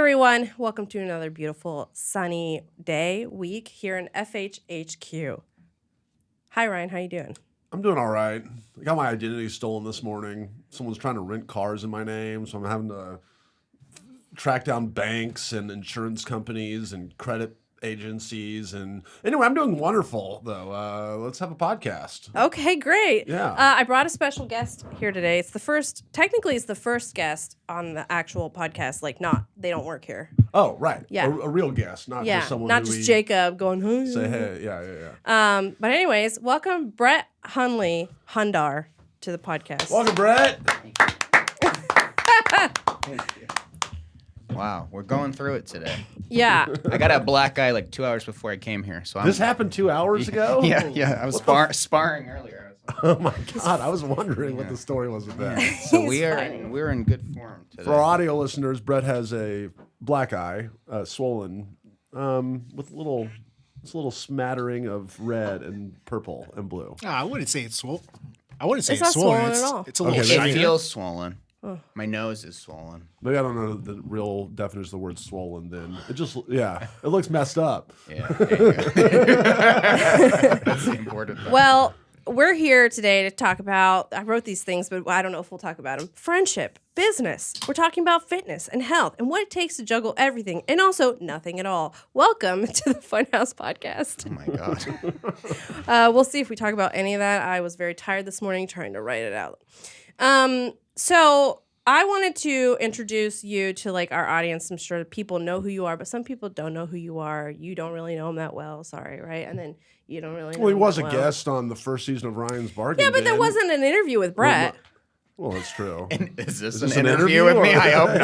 everyone. Welcome to another beautiful sunny week here in FHHQ. Hi, Ryan. How you doing? I'm doing all right. I got my identity stolen this morning. Someone's trying to rent cars in my name, so I'm having to track down banks and insurance companies and credit agencies. And anyway, I'm doing wonderful, though. Let's have a podcast. Okay, great. Yeah. I brought a special guest here today. It's the first guest on the actual podcast. They don't work here. Oh, right. Yeah. A real guest, not just someone not who just Jacob going, hey. say, hey, yeah. But anyways, welcome Brett Hundley, Hundar, to the podcast. Welcome, Brett. Thank you. Wow, we're going through it today. Yeah. I got a black eye like 2 hours before I came here. So This happened 2 hours ago? Yeah. I was sparring earlier. Oh my God, I was wondering what the story was with that. So we're in good form today. For our audio listeners, Brett has a black eye, swollen, with a little smattering of red and purple and blue. I wouldn't say it's swollen. I wouldn't say It's it's not swollen. swollen at all. It's a little It shinier. feels swollen. My nose is swollen. Maybe I don't know the real definition of the word swollen then. It looks messed up. Yeah. There you go. That's the important part. Well, we're here today to talk about, I wrote these things, but I don't know if we'll talk about them. Friendship, business. We're talking about fitness and health and what it takes to juggle everything and also nothing at all. Welcome to the Funhaus Podcast. Oh my God. We'll see if we talk about any of that. I was very tired this morning trying to write it out. So I wanted to introduce you to our audience. I'm sure people know who you are, but some people don't know who you are. You don't really know them that well. Sorry, right? And then you don't really know Well, he them was that a well. guest on the first season of Ryan's Bargain Yeah, but there Bin. wasn't an interview with Brett. Well, that's true. Is this this an an interview interview with me? or- I hope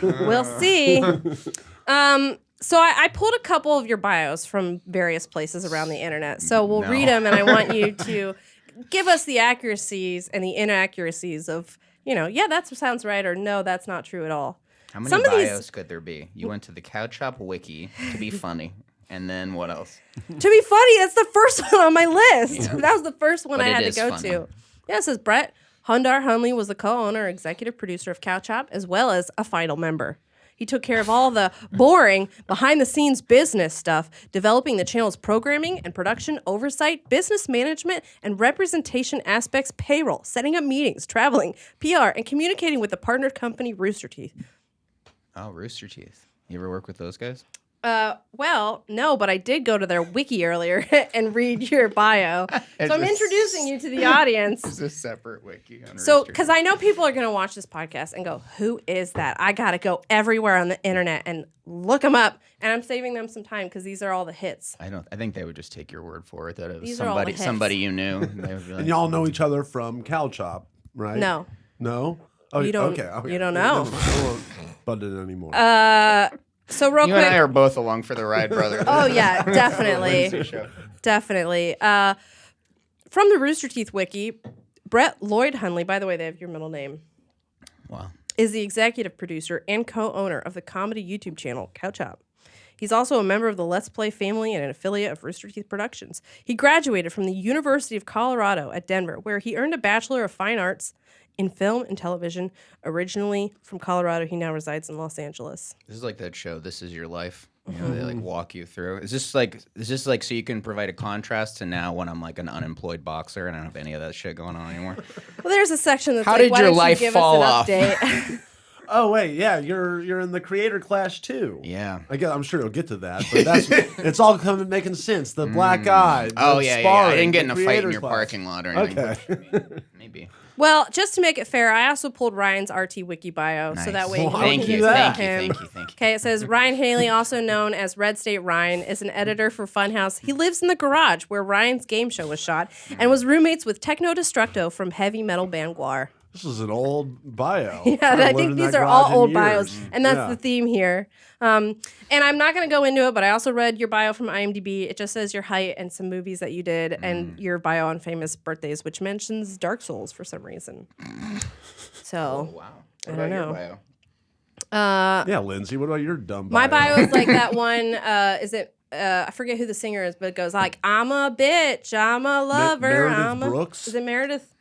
not. We'll see. So I pulled a couple of your bios from various places around the internet. So we'll read them, and I want you to give us the accuracies and the inaccuracies of, that sounds right, or no, that's not true at all. How many Some of these- bios could there be? You went to the Cow Chop Wiki to be funny. And then what else? To be funny, that's the first one on my list. Yeah. That was the first one But I it had to is go funny. to. Yeah, it says Brett Hundley was the co-owner, executive producer of Cow Chop, as well as a final member. He took care of all the boring, behind-the-scenes business stuff, developing the channel's programming and production oversight, business management, and representation aspects, payroll, setting up meetings, traveling, PR, and communicating with the partnered company Rooster Teeth. Oh, Rooster Teeth. You ever work with those guys? Well, no, but I did go to their wiki earlier and read your bio. So I'm introducing you to the audience. It's a separate wiki. On So, Rooster because I know people are going to watch this podcast and go, who is that? I got to go everywhere on the internet and look them up. And I'm saving them some time because these are all the hits. I think they would just take your word for it that it was These are all the hits. somebody you knew. They would be like, And y'all know each other from Cow Chop, right? No. No? Oh, You don't- okay. you don't know. I won't butt it anymore. So real you quick. and I are both along for the ride, brother. Oh, yeah, definitely. Lindsay show. Definitely. From the Rooster Teeth wiki, Brett Lloyd Hundley, by the way, they have your middle name, Wow. is the executive producer and co-owner of the comedy YouTube channel Cow Chop. He's also a member of the Let's Play family and an affiliate of Rooster Teeth Productions. He graduated from the University of Colorado at Denver, where he earned a Bachelor of Fine Arts in film and television. Originally from Colorado, he now resides in Los Angeles. This is like that show, This Is Your Life. You know, they walk you through. Is this like so you can provide a contrast to now when I'm like an unemployed boxer and I don't have any of that shit going on anymore? Well, there's a section that's How like, did why your don't life you give fall us off? an update? Oh wait, yeah, you're in the Creator Clash too. Yeah. I'm sure you'll get to that, but it's all making sense. The black eye. Oh the yeah, I sparring, didn't get in the a fight in Creator your Clash. parking lot or anything. Okay. but maybe. Well, just to make it fair, I also pulled Ryan's RT Wiki bio, so Nice. that way Well, you thank can you, get thank to you, him. Thank you. Okay, it says Ryan Haley, also known as Red State Ryan, is an editor for Funhaus. He lives in the garage where Ryan's game show was shot and was roommates with Techno Destructo from heavy metal band Guar. This is an old bio. Yeah, haven't I lived think in these that are all garage in old years. bios, and that's Yeah. the theme here. And I'm not going to go into it, but I also read your bio from IMDb. It just says your height and some movies that you did, and your bio on famous birthdays, which mentions Dark Souls for some reason. So, Oh, wow. I What don't about your know. Yeah, Lindsay, what about your dumb bio? My bio is like that one. I forget who the singer is, but it goes like, "I'm a bitch, I'm a lover, Meredith I'm a." Brooks? Is it Meredith?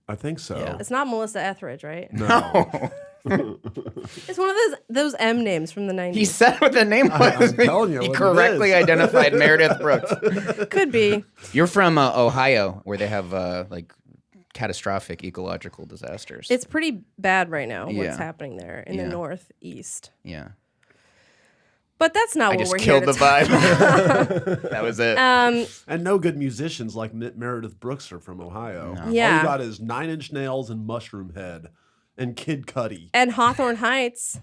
I think so. Yeah. It's not Melissa Etheridge, right? No. It's one of those M names from the 90s. He said what the name was. I'm telling you He what it correctly is. identified Meredith Brooks. Could be. You're from Ohio, where they have like catastrophic ecological disasters. It's pretty bad right now. Yeah. What's happening there in the Yeah. northeast? yeah. But that's not I what just we're killed here the to vibe. That was it. And no good musicians like Meredith Brooks are from Ohio. All Yeah. you got is 9 Inch Nails and Mushroom Head and Kid Cudi. And Hawthorne Heights.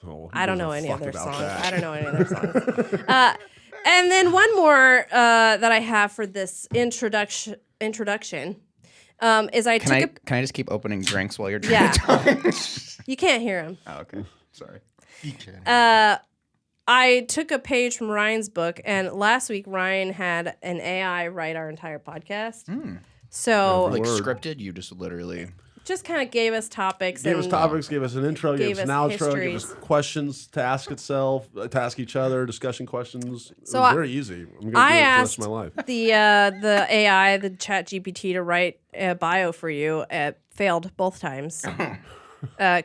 Oh, who I don't gives a know any fuck of their about songs. that? I don't know any of their songs. And then one more that I have for this introduction is I Can I took can I just keep opening drinks while you're trying Yeah. to talk? you can't hear him. Oh, okay. Sorry. You can. I took a page from Ryan's book, and last week Ryan had an AI write our entire podcast. So Like Word. scripted, you just literally. just kind of gave us topics. Gave us and topics, gave us an intro, gave us an outro, gave us histories. questions to ask itself, to ask each other, discussion questions. It So was I- very easy. I'm going to do I it asked for the rest of my life. the AI, the Chat GPT, to write a bio for you. It failed both times.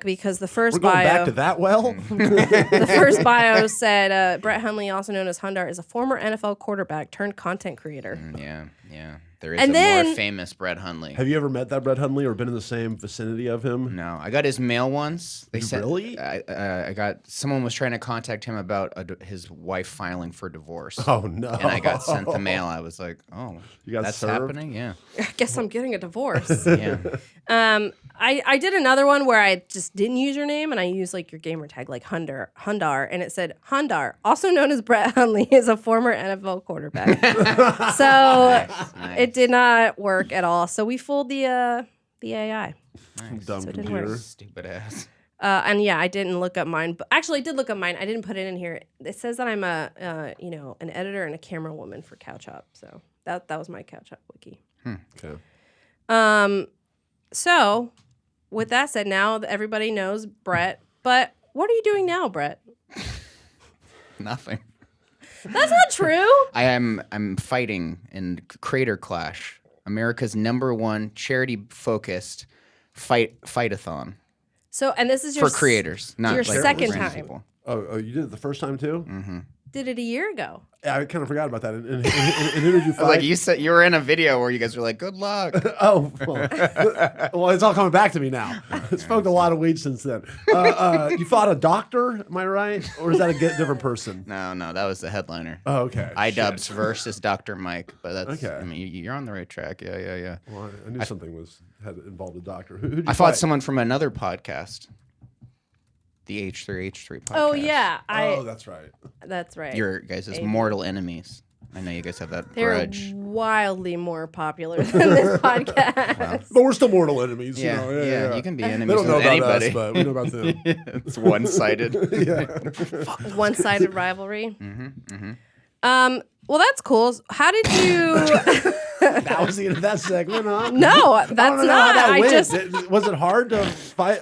Because the first We're going bio, back to that well? the first bio said Brett Hundley, also known as Hundar, is a former NFL quarterback turned content creator. Yeah, yeah. There is And a then- more famous Brett Hundley. Have you ever met that Brett Hundley or been in the same vicinity of him? No, I got his mail once. They said Really? I got someone was trying to contact him about his wife filing for divorce. Oh, no. And I got sent the mail. I was like, oh, You got that's served? happening? Yeah. I guess I'm getting a divorce. Yeah. I did another one where I just didn't use your name and I used like your gamer tag, like Hundar, and it said Hundar, also known as Brett Hundley, is a former NFL quarterback. So Nice. it did not work at all. So we fooled the AI. Dumb So it didn't computer. work. Stupid ass. And yeah, I didn't look up mine, but actually I did look up mine. I didn't put it in here. It says that I'm an editor and a camera woman for Couch Hop. So that was my Couch Hop wiki. Okay. So with that said, now that everybody knows Brett, but what are you doing now, Brett? Nothing. That's not true. I'm fighting in Crater Clash, America's #1 charity-focused fight-a-thon So, and this is your for creators, not your like second random time. people. Oh, you did it the first time too? Did it a year ago. Yeah, I kind of forgot about that. And who did you fight? Like you said, you were in a video where you guys were like, "Good luck." Oh, well, it's all coming back to me now. I smoked a lot of weed since then. You fought a doctor, am I right? Or is that a different person? No, that was the headliner. Oh, okay. iDubbbz versus Dr. Mike, but that's Okay. I mean, you're on the right track. Yeah. Well, I knew something had involved a doctor. Who did you I fought fight? someone from another podcast, the H3H3 podcast. Oh yeah, Oh, that's right. that's right. Your guys' mortal enemies. I know you guys have that They're grudge. wildly more popular than this podcast. But we're still mortal enemies. Yeah, you know? Yeah. you can be They enemies don't know with about anybody. us, but we know about them. It's one-sided. One-sided rivalry. Well, that's cool. How did you? That was the end of that segment, huh? No, I that's don't know not. how that I went. just. Was it hard to fight?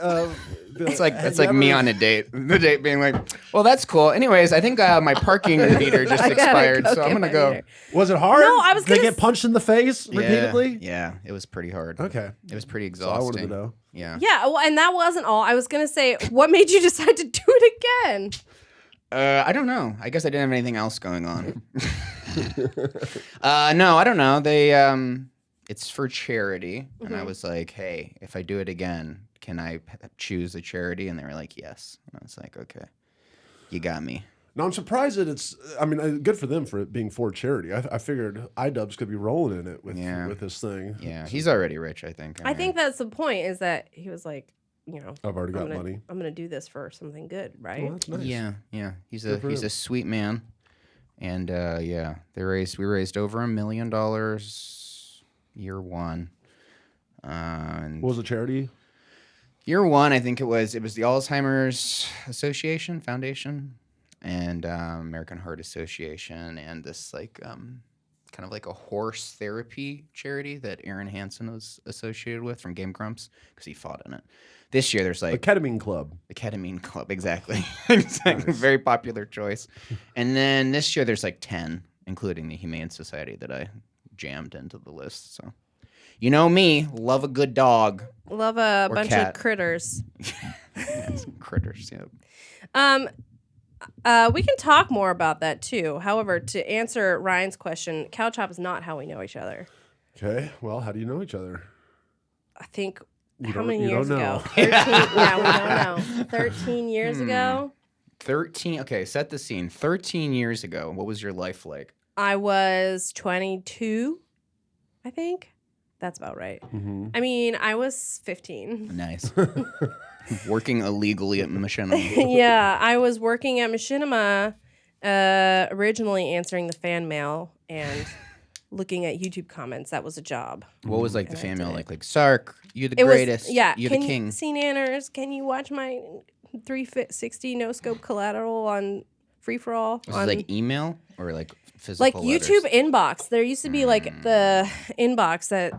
It's like me on a date. The date being like, well, that's cool. Anyways, I think my parking meter just I gotta expired, go so I'm get gonna my go. meter. Was it hard? No, I was Did they gonna get punched in the face repeatedly? Yeah, it was pretty hard. Okay. It was pretty So I exhausting. wanted to know. Yeah. Yeah, well, and that wasn't all. I was gonna say, what made you decide to do it again? I don't know. I guess I didn't have anything else going on. No, I don't know. They it's for charity, and I was like, hey, if I do it again, can I choose a charity? And they were like, yes. And I was like, okay, you got me. No, I'm surprised that it's. I mean, good for them for it being for charity. I figured iDubbbz could be rolling in it with this thing. Yeah, he's already rich, I think. I think that's the point. Is that he was like, I've already got money. I'm gonna do this for something good, right? Well, that's nice. Yeah. He's Good for a him. sweet man, and we raised over $1 million year one. And What was the charity? year one, I think it was the Alzheimer's Foundation, and American Heart Association, and this like kind of like a horse therapy charity that Aaron Hansen was associated with from Game Grumps because he fought in it. This year, there's The like Ketamine Club. the Ketamine Club, exactly. Exactly. Very popular choice. And then this year there's like 10, including the Humane Society that I jammed into the list. So You know me, love a good dog. Love a Or bunch cat. of critters. Yeah, some critters, yeah. We can talk more about that too. However, to answer Ryan's question, Cow Chop is not how we know each other. Okay. Well, how do you know each other? I think You how don't- many you years don't ago? know. 13. Yeah, we don't know. 13 years ago. 13. Okay, set the scene. 13 years ago, what was your life like? I was 22, I think. That's about right. Mm-hmm. I mean, I was 15. Nice. Working illegally at Machinima. Yeah, I was working at Machinima, originally answering the fan mail and looking at YouTube comments. That was a job. What was like the And I fan did mail it. like Sark, you're the It greatest. was, yeah. You're the Can king. you see Nanners? Can you watch my 360 no scope collateral on free for all? Was it like email or like physical Like letters? YouTube inbox. There used to be like the inbox that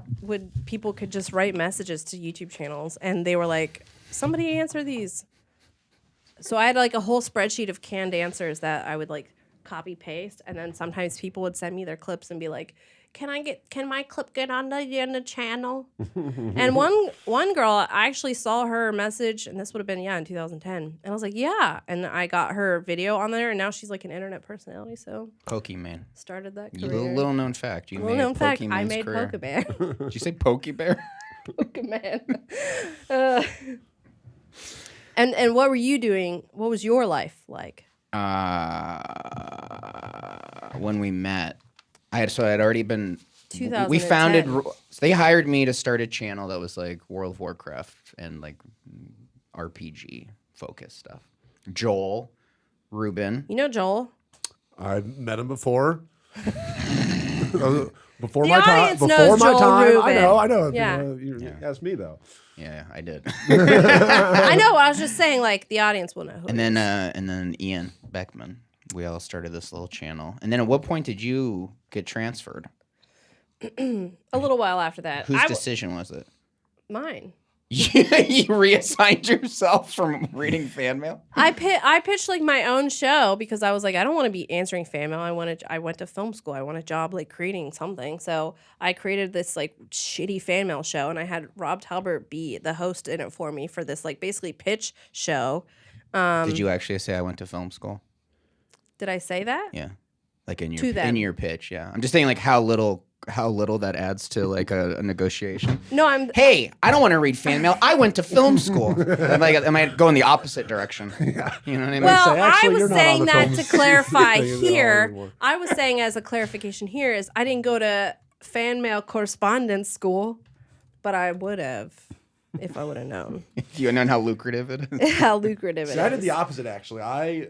people could just write messages to YouTube channels, and they were like, somebody answer these. So I had like a whole spreadsheet of canned answers that I would like copy paste, and then sometimes people would send me their clips and be like, can my clip get on the channel? And one girl, I actually saw her message, and this would have been in 2010, and I was like, yeah, and I got her video on there, and now she's like an internet personality. So Pokemon. started that You career. little known fact. You Little made known fact, I Pokemon's made career. Pokemon. Did you say Pokebear? Pokemon. And what were you doing? What was your life like? When we met, I had already been. We 2010. founded. So they hired me to start a channel that was like World of Warcraft and like RPG focused stuff. Joel, Ruben. You know Joel? I've met him before. Before The my time. audience Before knows my Joel time. Rubin. I know. Yeah. You asked me though. Yeah, I did. I know. I was just saying, like the audience will know. Who and then Ian Beckman. We all started this little channel. And then at what point did you get transferred? a little while after that. Whose decision was it? Mine. You reassigned yourself from reading fan mail? I pitched like my own show because I was like, I don't want to be answering fan mail. I went to film school. I want a job like creating something. So I created this like shitty fan mail show, and I had Rob Talbert be the host in it for me for this like basically pitch show. Did you actually say I went to film school? Did I say that? Yeah. Like in To them. your pitch, yeah. I'm just saying like how little that adds to like a negotiation. No, I'm. Hey, I don't want to read fan mail. I went to film school. Am I going the opposite direction? Yeah. You know what I mean? Well, say, actually, I you're was not on saying the that film to clarify thing at all here. anymore. I was saying as a clarification here is I didn't go to fan mail correspondence school, but I would have if I would have known You know how lucrative it is? how lucrative it See, is. I did the opposite actually. I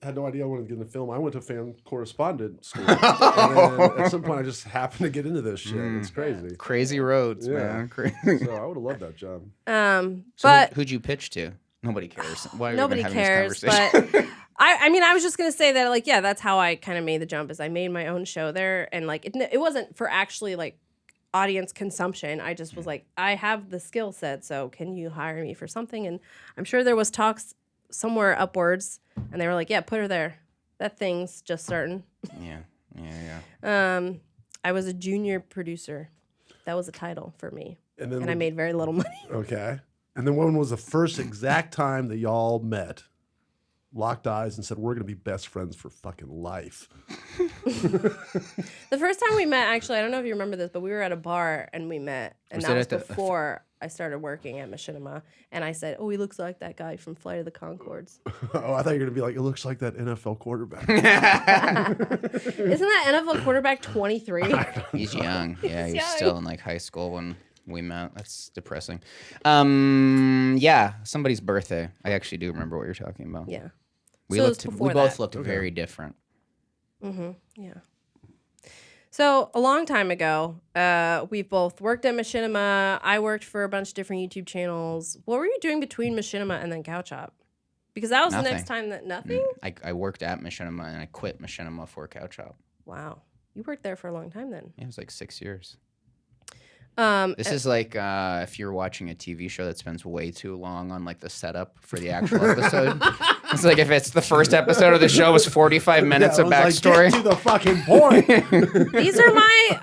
had no idea I wanted to get into film. I went to fan correspondent school. And then at some point, I just happened to get into this shit. It's crazy. Crazy roads, Yeah. man. So I would have loved that job. So but who'd you pitch to? Nobody cares. Why are we nobody even having cares. this conversation? But I mean, I was just gonna say that, like, yeah, that's how I kind of made the jump. Is I made my own show there, and like, it wasn't for actually like audience consumption. I just was like, I have the skill set, so can you hire me for something? And I'm sure there was talks somewhere upwards, and they were like, yeah, put her there. That thing's just starting. Yeah. I was a junior producer. That was a title for me, And then and I made very little money. Okay. And then when was the first exact time that y'all met, locked eyes, and said, we're going to be best friends for fucking life? The first time we met, actually, I don't know if you remember this, but we were at a bar and we met, and Was that it was at the- before I started working at Machinima. And I said, "Oh, he looks like that guy from Flight of the Conchords." Oh, I thought you were going to be like, it looks like that NFL quarterback. Isn't that NFL quarterback 23? He's young. Yeah, He's he was young. still in like high school when we met. That's depressing. Yeah, somebody's birthday. I actually do remember what you're talking about. Yeah. We So it was we before both that. looked very different. Yeah. So a long time ago, we both worked at Machinima. I worked for a bunch of different YouTube channels. What were you doing between Machinima and then Cow Chop? Because that was the next Nothing. time that nothing. I worked at Machinima and I quit Machinima for Cow Chop. Wow, you worked there for a long time then. Yeah, it was like 6 years. Um, This is like if you're watching a TV show that spends way too long on like the setup for the actual episode. It's like if it's the first episode of the show was 45 minutes of backstory. Get to the fucking point. These are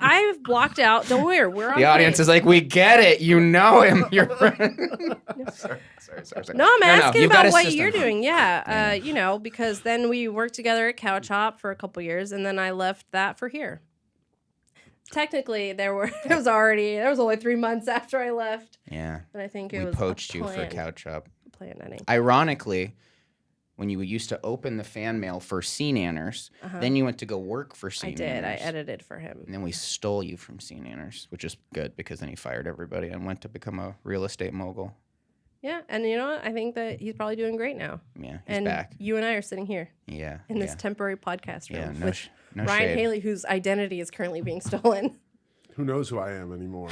I've blocked out. Don't worry, we're on The audience is like, we get it. You know him. You're sorry. No, I'm asking You've got about a what system. you're doing. Yeah, because then we worked together at Couch Hop for a couple years, and then I left that for here. Technically, there was only 3 months after I left. Yeah. But I think We poached you for Couch Hop. Plan ending. Ironically, when you used to open the fan mail for Scene Anners, then you went to go work for Scene Anners. I edited for him. And then we stole you from Scene Anners, which is good because then he fired everybody and went to become a real estate mogul. Yeah, and you know what? I think that he's probably doing great now. Yeah, he's back. You and I are sitting here. Yeah. In this temporary podcast room with no Ryan shade. Haley, whose identity is currently being stolen. Who knows who I am anymore?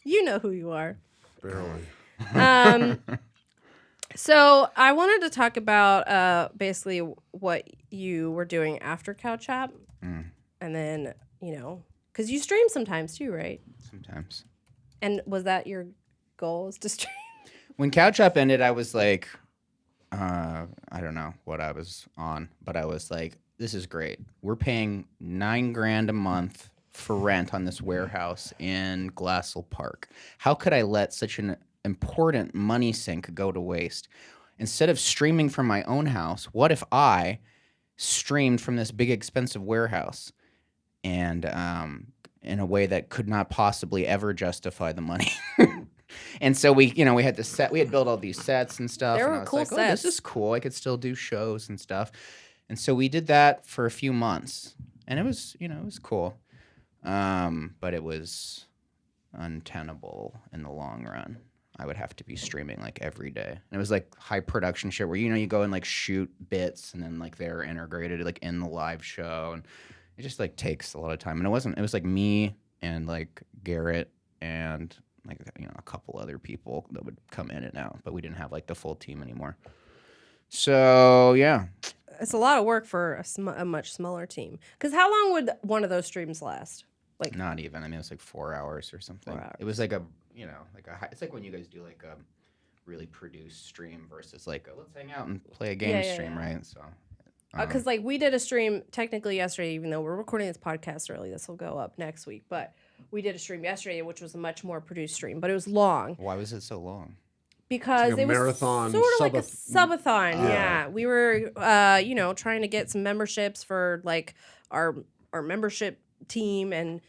You know who you are. Barely. So I wanted to talk about basically what you were doing after Couch Hop. And then, because you stream sometimes too, right? Sometimes. And was that your goal, is to stream? When Couch Hop ended, I was like, I don't know what I was on, but I was like, this is great. We're paying $9,000 a month for rent on this warehouse in Glassell Park. How could I let such an important money sink go to waste? Instead of streaming from my own house, what if I streamed from this big expensive warehouse and in a way that could not possibly ever justify the money? And so we had the set. We had built all these sets and stuff. There were and I was cool like, sets. This is cool. I could still do shows and stuff. And so we did that for a few months, and it was cool. But it was untenable in the long run. I would have to be streaming like every day. And it was like high production shit where you go and like shoot bits and then like they're integrated like in the live show, and it just like takes a lot of time. And it was like me and like Garrett and like a couple other people that would come in and out, but we didn't have like the full team anymore. So yeah. It's a lot of work for a much smaller team. Because how long would one of those streams last? Like Not even. I mean, it was like 4 hours or something. 4 hours. It was like it's like when you guys do like a really produced stream versus like let's hang out and play a game stream, right? So. Because like we did a stream technically yesterday, even though we're recording this podcast early, this will go up next week. But we did a stream yesterday, which was a much more produced stream, but it was long. Why was it so long? Because Like a it was marathon, sort of like a subathon. Yeah, we were, trying to get some memberships for like our membership team, and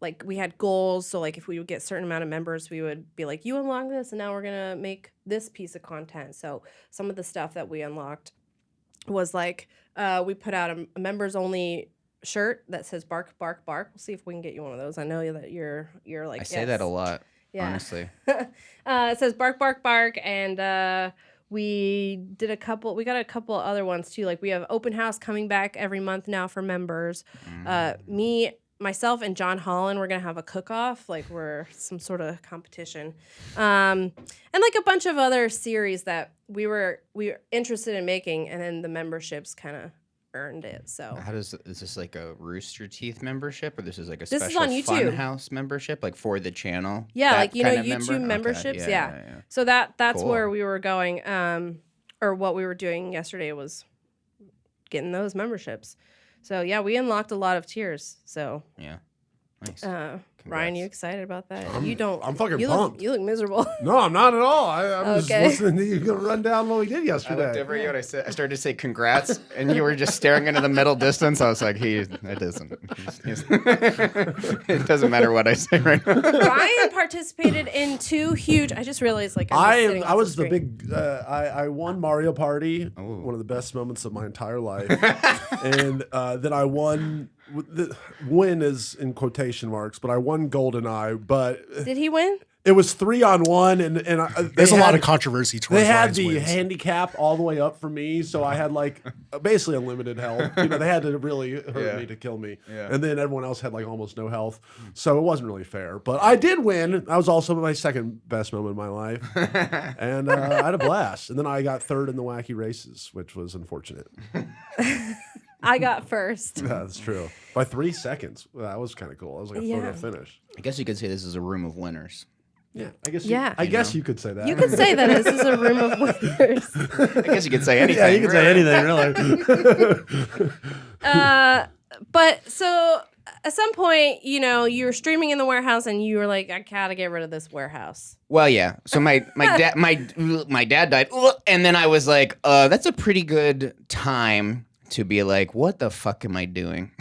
like we had goals. So like if we would get a certain amount of members, we would be like, you unlock this, and now we're gonna make this piece of content. So some of the stuff that we unlocked was like we put out a members only shirt that says "Bark, Bark, Bark." We'll see if we can get you one of those. I know that you're like I say that a lot. Yeah. Honestly. It says "Bark, Bark, Bark," and we got a couple other ones too. Like we have open house coming back every month now for members. Myself and John Holland, we're gonna have a cook-off, like we're some sort of competition, and like a bunch of other series that we were interested in making, and then the memberships kind of earned it. So Is this like a Rooster Teeth membership, or this is like a This is special on YouTube. Funhouse membership, like for the channel? yeah, That like kind of YouTube member? memberships. Okay, Yeah. So that's Cool. where we were going, or what we were doing yesterday was getting those memberships. So yeah, we unlocked a lot of tiers. So Yeah. Nice. Ryan, you excited about that? I'm fucking you pumped. You look miserable. No, I'm not at all. I'm Okay. just listening to you go run down what we did I looked yesterday. over at you and I started to say congrats, and you were just staring into the middle distance. I was like, it doesn't matter what I say right now. Ryan participated in 2 huge. I just realized, like, I'm I was the big. I won Mario Party, Ooh. one of the best moments of my entire life, and then I won. The win is in quotation marks, but I won GoldenEye. But Did he win? it was 3-on-1, and There's a lot of controversy towards They had Ryan's the wins. handicap all the way up for me, so I had like basically unlimited health. They had to really hurt me to kill me, and then everyone else had like almost no health, so it wasn't really fair. But I did win. That was also my second best moment of my life, and I had a blast. And then I got third in the wacky races, which was unfortunate. I got first. Yeah, that's true. By 3 seconds. That was kind of cool. That was like a photo finish. I guess you could say this is a room of winners. Yeah, I guess. Yeah. I guess you could say that. You could say that this is a room of winners. I guess you could say anything. Yeah, you could say anything, really. But so at some point, you were streaming in the warehouse and you were like, I gotta get rid of this warehouse. Well, yeah. So my dad my dad died, and then I was like, that's a pretty good time to be like, what the fuck am I doing?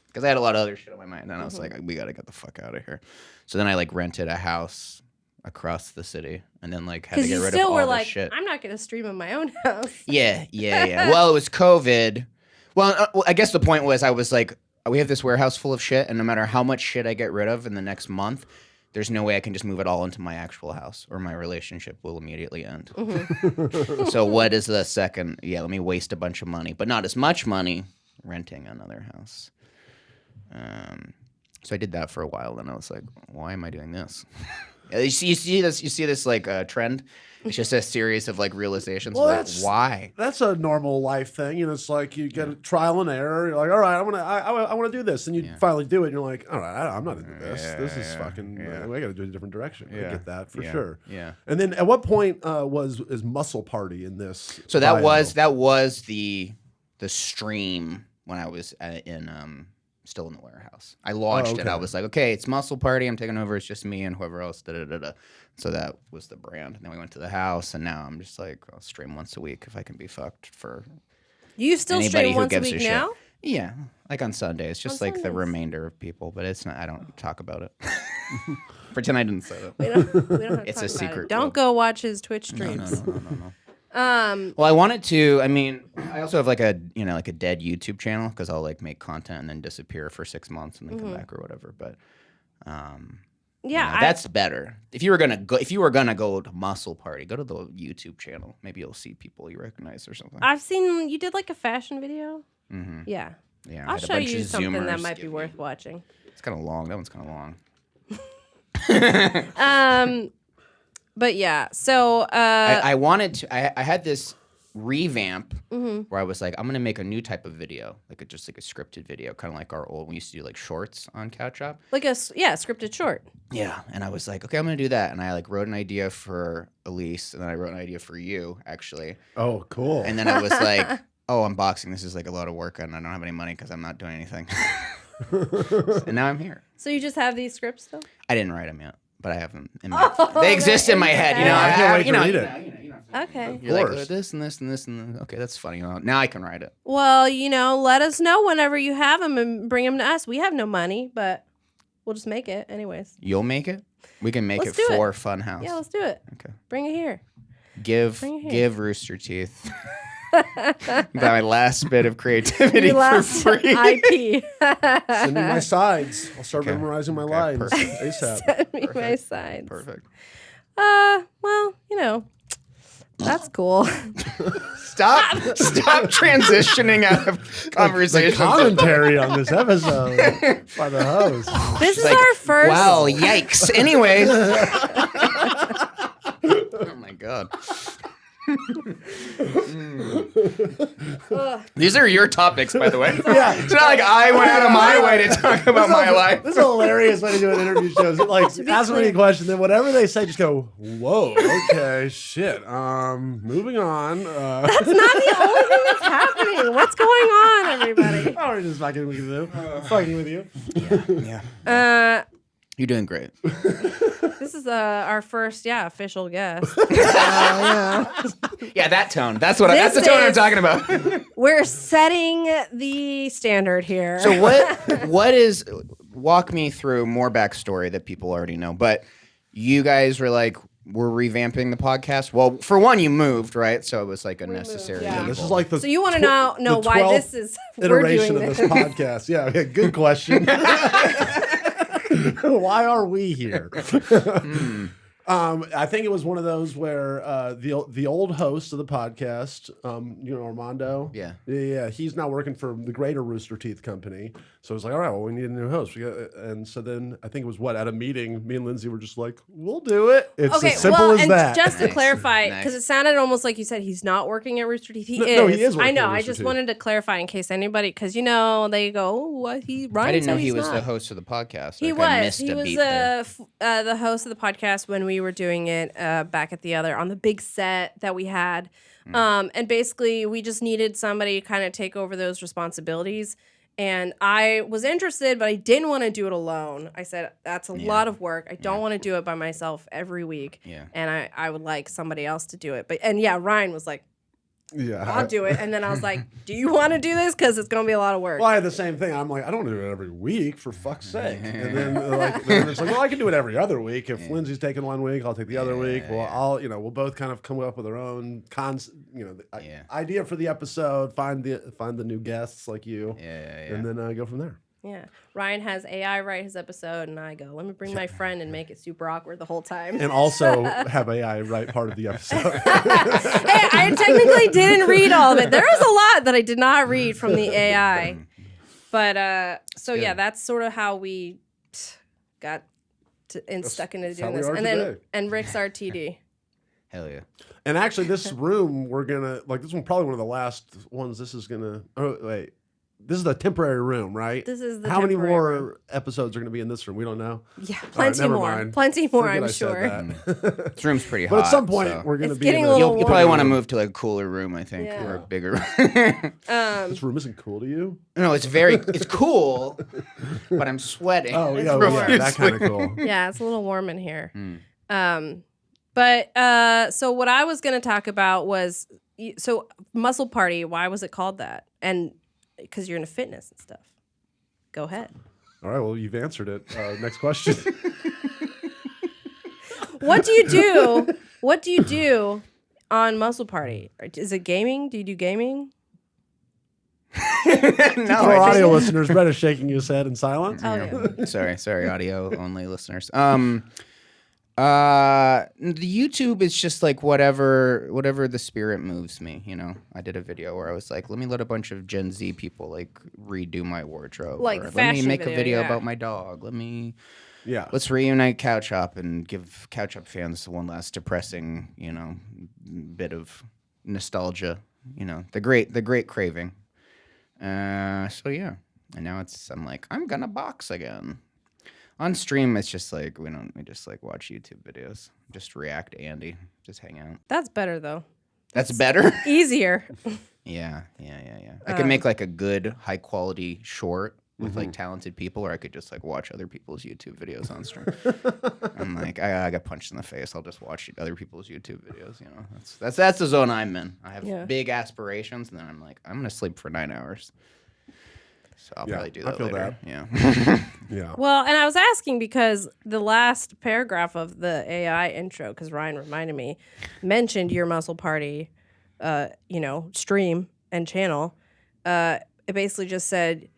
Because I had a lot of other shit on my mind, and I was like, we gotta get the fuck out of here. So then I like rented a house across the city, and then like had to get rid of all this like, shit. I'm not gonna stream in my own house. Yeah. Well, it was COVID. Well, I guess the point was I was like, we have this warehouse full of shit, and no matter how much shit I get rid of in the next month, there's no way I can just move it all into my actual house, or my relationship will immediately end. Mm-hmm. So what is the second? Yeah, let me waste a bunch of money, but not as much money renting another house. So I did that for a while, and I was like, why am I doing this? You see this like trend. It's just a series of like realizations. Well, like, why? That's a normal life thing. It's like you get a trial and error. You're like, all right, I want to do this, and you finally do it. And you're like, all right, I'm not into this. This is fucking. I got to do it a different direction. I get that for sure. Yeah. And then at what point is Muscle Party in this? So that was the stream when I was still in the warehouse. I launched it. I was like, okay, it's Muscle Party. I'm taking over. It's just me and whoever else. So that was the brand. And then we went to the house, and now I'm just like, I'll stream once a week if I can be fucked for. You still stream once a week now? Yeah, like on Sundays, just like Sundays. The remainder of people. But it's not. I don't talk about it. Pretend I didn't say that. We don't have to it's talk a secret. Don't go watch his Twitch streams. No. Well, I wanted to. I mean, I also have like a dead YouTube channel because I'll like make content and then disappear for 6 months and then come back or whatever. But that's better. If you were gonna go to Muscle Party, go to the YouTube channel. Maybe you'll see people you recognize or something. I've seen you did like a fashion video. Mm-hmm. Yeah. I'll show you something that might be worth watching. It's kind of long. That one's kind of long. But yeah, so I wanted to. I had this revamp where I was like, I'm gonna make a new type of video, just like a scripted video, kind of like our old. We used to do like shorts on Couch Shop, like a scripted short. Yeah, and I was like, okay, I'm gonna do that, and I like wrote an idea for Elise, and then I wrote an idea for you actually. Oh, cool. And then I was like, oh, unboxing. This is like a lot of work, and I don't have any money because I'm not doing anything. And now I'm here. So you just have these scripts though? I didn't write them yet. But I have them in my. They exist in my head, I can't wait to read it. Okay. You're like, oh, this and this and this and this. Okay, that's funny. Now I can write it. Well, let us know whenever you have them and bring them to us. We have no money, but we'll just make it anyways. You'll make it? We can make it for Funhaus. Yeah, let's do it. Okay. Bring it here. Give Rooster Teeth my last bit of creativity for free. IP. Send me my sides. I'll start memorizing my lines ASAP. Send me my sides. Perfect. Well, that's cool. Stop transitioning out of conversation. The commentary on this episode by the host. This is our first. Wow, yikes. Anyways. Oh my God. These are your topics, by the way. Yeah. It's not like I went out of my way to talk about my life. This is a hilarious way to do an interview show. Like, ask them any question, then whatever they say, just go, whoa, okay, shit. Moving on. That's not the only thing that's happening. What's going on, everybody? Oh, we're just fucking with you. Fucking with you. Yeah. You're doing great. This is our first, official guest. Yeah, that tone. That's the tone I'm talking about. We're setting the standard here. So walk me through more backstory that people already know, but you guys were like, we're revamping the podcast. Well, for one, you moved, right? So it was like a necessary evil. This is like the. So you want to know why this is iteration of this podcast? Yeah, good question. Why are we here? I think it was one of those where the old host of the podcast, Armando. Yeah. He's now working for the greater Rooster Teeth company. So it's like, all right, well, we need a new host. And so then I think it was at a meeting, me and Lindsay were just like, we'll do it. It's as simple as that. Just to clarify, because it sounded almost like you said he's not working at Rooster Teeth. He is. No, he is working I know. at I Rooster just Teeth. wanted to clarify in case anybody, because they go, Ryan I didn't know said he he's was not. the host of the podcast. He Like, I was. missed He a was beat there. the host of the podcast when we were doing it back at on the big set that we had. And basically, we just needed somebody to kind of take over those responsibilities. And I was interested, but I didn't want to do it alone. I said, that's a lot of work. I don't want to do it by myself every week. Yeah. And I would like somebody else to do it. Ryan was like, Yeah, I'll do it. And then I was like, do you want to do this? Because it's going to be a lot of work. Well, I had the same thing. I'm like, I don't want to do it every week, for fuck's sake. And then then it's like, well, I can do it every other week. If Lindsay's taking 1 week, I'll take the other week. Well, we'll both kind of come up with our own idea for the episode. Find the new guests like you. And then go from there. Yeah. Ryan has AI write his episode, and I go, let me bring my friend and make it super awkward the whole time. And also have AI write part of the episode. Hey, I technically didn't read all of it. There was a lot that I did not read from the AI. But, that's sort of how we got stuck into doing this. And Rick's our TD. Hell yeah. And actually, this room, we're going to, this one probably one of the last ones this is going to, this is the temporary room, right? This is the How many temporary more room. episodes are going to be in this room? We don't know. Yeah, All right, plenty never more. mind. Plenty more, Forget I'm I said sure. that. This room's pretty hot. But at some point, so. we're going to It's be getting in a little You'll probably warm. want to move to a cooler room, I think, Yeah. or a bigger room. This room isn't cool to you? No, it's cool, but I'm sweating. Oh, yeah, that kind of cool. Yeah, it's a little warm in here. So what I was going to talk about was, Muscle Party, why was it called that? And because you're into fitness and stuff. Go ahead. All right, well, you've answered it. Next question. What do you do? What do you do on Muscle Party? Is it gaming? Do you do gaming? No, For audio listeners, Brett is shaking his head in silence. Oh, yeah. sorry, audio only listeners. The YouTube is just like whatever the spirit moves me, I did a video where I was like, let me let a bunch of Gen Z people like redo my wardrobe. Like or, let me fashion make a video yeah. about my dog. Let's reunite Couch Hop and give Couch Hop fans one last depressing, bit of nostalgia, the great craving. And now I'm like, I'm gonna box again. On stream, it's just like we just like watch YouTube videos, just react to Andy, just hang out. That's better though. That's better. Easier. Yeah. I could make like a good, high quality short with like talented people, or I could just like watch other people's YouTube videos on stream. I'm like, I got punched in the face. I'll just watch other people's YouTube videos. That's the zone I'm in. I have big aspirations, and then I'm like, I'm gonna sleep for 9 hours. So I'll probably do that later. Yeah. Yeah. Well, and I was asking because the last paragraph of the AI intro, because Ryan reminded me, mentioned your Muscle Party, stream and channel. It basically just said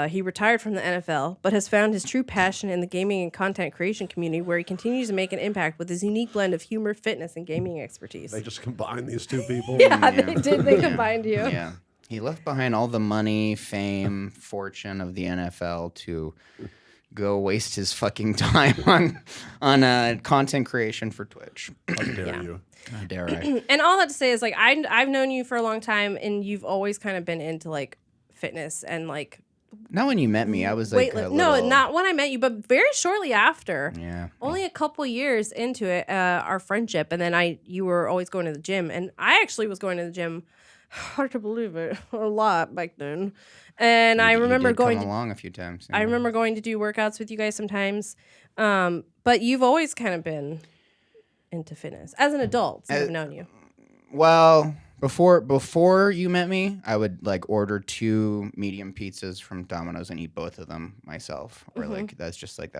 he retired from the NFL, but has found his true passion in the gaming and content creation community, where he continues to make an impact with his unique blend of humor, fitness, and gaming expertise. They just combined these two people. Yeah, they did. They combined you. Yeah. He left behind all the money, fame, fortune of the NFL to go waste his fucking time on content creation for Twitch. How dare you? How dare I? And all that to say is, like, I've known you for a long time, and you've always kind of been into like fitness and like. Not when you met me. I was like, no, not when I met you, but very shortly after. Yeah. Only a couple years into it, our friendship, and then you were always going to the gym, and I actually was going to the gym. Hard to believe it, a lot back then. And I remember going along a few times. I remember going to do workouts with you guys sometimes. But you've always kind of been into fitness as an adult since I've known you. Well, before you met me, I would like order 2 medium pizzas from Domino's and eat both of them myself. Or like that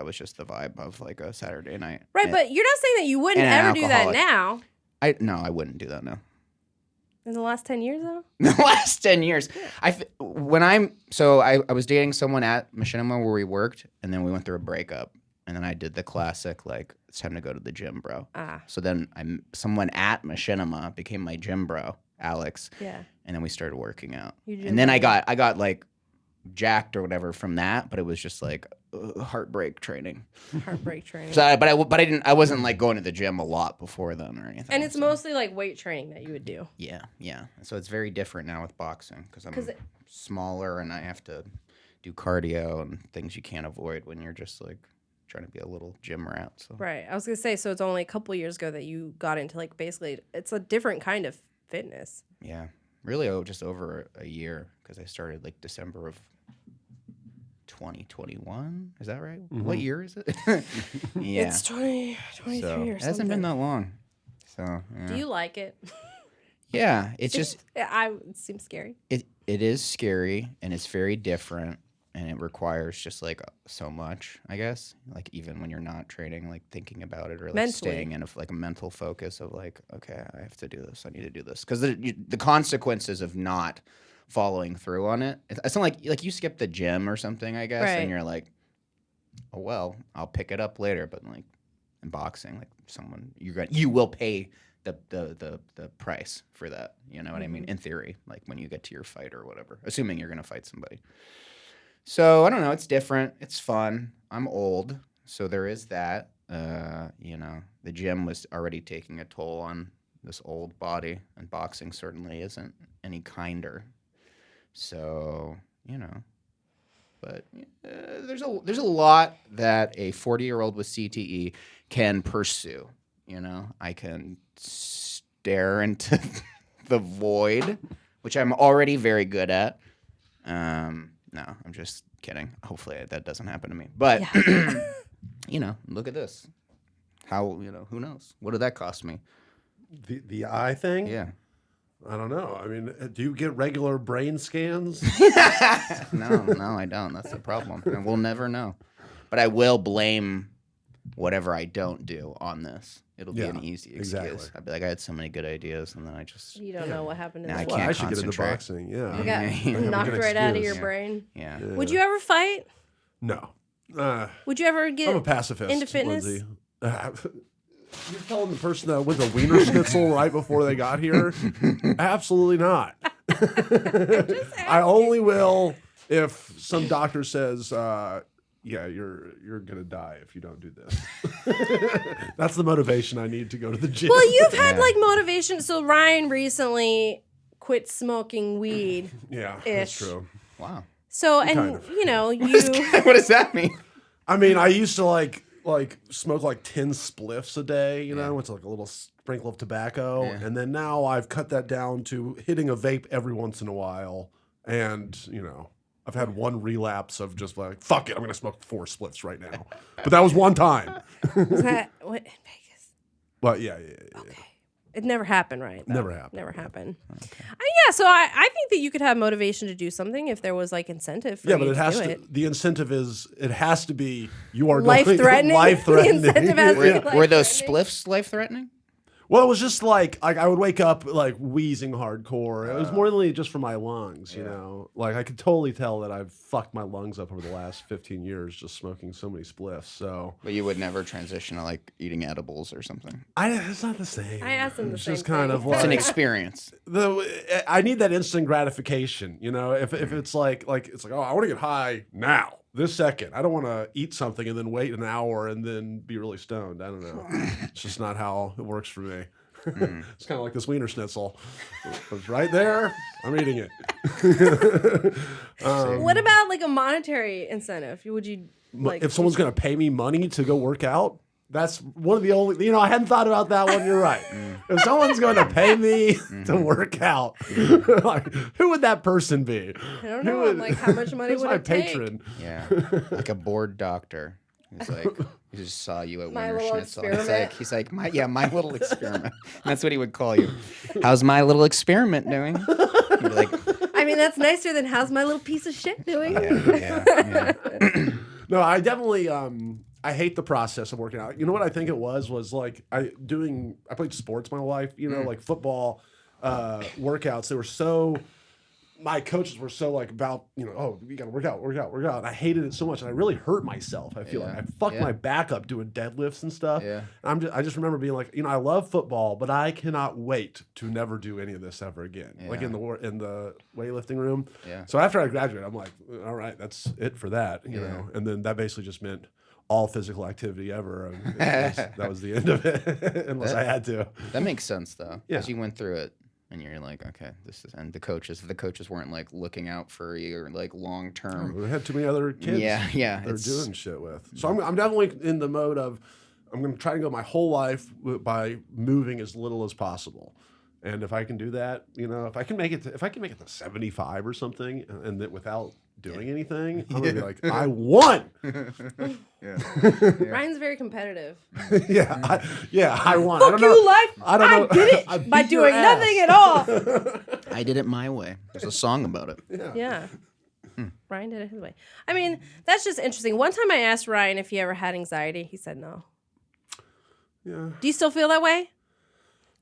was just the vibe of like a Saturday night. Right, but you're not saying that you wouldn't ever do that now. No, I wouldn't do that now. In the last 10 years, though? The last 10 years. I was dating someone at Machinima where we worked, and then we went through a breakup. And then I did the classic, like, it's time to go to the gym, bro. Ah. So then someone at Machinima became my gym bro, Alex. Yeah. And then we started working out. You And then I got like jacked or whatever from that, but it was just like heartbreak training. Heartbreak training. So I wasn't like going to the gym a lot before then or anything. And it's mostly like weight training that you would do. Yeah. So it's very different now with boxing because I'm smaller and I have to do cardio and things you can't avoid when you're just like trying to be a little gym rat. So. Right. I was gonna say, so it's only a couple years ago that you got into like basically it's a different kind of fitness. Yeah. Really just over a year because I started like December of 2021. Is that right? Mm-hmm. What year is it? Yeah. It's 2023 so, or something. It hasn't been that long. So yeah. Do you like it? Yeah. It seems scary. It is scary and it's very different and it requires just like so much, I guess. Like even when you're not training, like thinking about it or like mentally. Staying in like a mental focus of like, okay, I have to do this. I need to do this. Because the consequences of not following through on it. It's not like you skip the gym or something, I guess, and you're like, oh well, I'll pick it up later. But like in boxing, like you will pay the price for that. You know what I mean? In theory, like when you get to your fight or whatever, assuming you're gonna fight somebody. So I don't know. It's different. It's fun. I'm old, so there is that. The gym was already taking a toll on this old body, and boxing certainly isn't any kinder. So but there's a lot that a 40-year-old with CTE can pursue. I can stare into the void, which I'm already very good at. No, I'm just kidding. Hopefully that doesn't happen to me. But, look at this. How, who knows? What did that cost me? The eye thing? Yeah. I don't know. I mean, do you get regular brain scans? No, I don't. That's the problem. And we'll never know. But I will blame whatever I don't do on this. It'll be an easy excuse. Exactly. I'd be like, I had so many good ideas, and then I just... You don't know what happened in I the can't I should get into concentrate. boxing, yeah. You got knocked right out of your brain. Yeah. Would you ever fight? No. Would you ever get I'm a pacifist, into fitness? Lindsay. You're telling the person that went to Wiener Schnitzel right before they got here? Absolutely not. I only will if some doctor says, you're gonna die if you don't do this. That's the motivation I need to go to the gym. Well, you've had like motivation. So Ryan recently quit smoking weed. Yeah, that's true. Wow. So, and Kind of. What does that mean? I mean, I used to like smoke like 10 spliffs a day, with like a little sprinkle of tobacco. Yeah. And then now I've cut that down to hitting a vape every once in a while. And, I've had one relapse of just like, fuck it, I'm going to smoke 4 spliffs right now. But that was one time. Was that what, in Vegas? Well, yeah. Okay. It never happened, right? Never happened. Never happened. Okay. So I think that you could have motivation to do something if there was like incentive for you but it to has do to. it. The incentive is it has to be you are Life-threatening? Life-threatening. The incentive has to be Were those life-threatening? spliffs life-threatening? Well, it was just like I would wake up like wheezing hardcore. It was more than just for my lungs, Like I could totally tell that I've fucked my lungs up over the last 15 years just smoking so many spliffs. So, But you would never transition to like eating edibles or something. it's not the same. I asked him the It's same just kind thing. of It's like an experience. I need that instant gratification. If it's like it's like, oh, I want to get high now. This second. I don't want to eat something and then wait an hour and then be really stoned. I don't know. It's just not how it works for me. It's kind of like this Wiener Schnitzel. It's right there. I'm eating it. What about like a monetary incentive? Would you like if someone's going to pay me money to go work out? That's one of the only, I hadn't thought about that one. You're right. If someone's going to pay me to work out, like, who would that person be? I don't know. Like how much money Who's would my it take? patron? Yeah. Like a bored doctor. He's like, he just saw you at My Wiener little Schnitzel. experiment. He's like, my little experiment. That's what he would call you. How's my little experiment doing? You'd be like, I mean, that's nicer than how's my little piece of shit doing? yeah. No, I definitely I hate the process of working out. You know what I think it was like I played sports my whole life, like football workouts. They were so my coaches were so like about, oh, we got to work out. And I hated it so much. And I really hurt myself. I feel like I fucked my back up doing deadlifts and stuff. Yeah. And I just remember being like, I love football, but I cannot wait to never do any of this ever again. Yeah. Like in the weightlifting room. Yeah. So after I graduated, I'm like, all right, that's it for that, you know. And then that basically just meant all physical activity ever. And that was the end of it, unless I had to. That makes sense though, Yeah. because you went through it. And you're like, okay, this is, and the coaches weren't like looking out for you or like long term. We had too many other kids. Yeah, they're doing shit with. So I'm definitely in the mode of I'm going to try to go my whole life by moving as little as possible. And if I can do that, if I can make it to 75 or something, and that without doing anything, I'm gonna be like, I won. Ryan's very competitive. I won. Fuck you, life. I don't know. I did it by doing nothing at all. I did it my way. There's a song about it. Yeah. Ryan did it his way. I mean, that's just interesting. One time I asked Ryan if he ever had anxiety. He said no. Yeah. Do you still feel that way?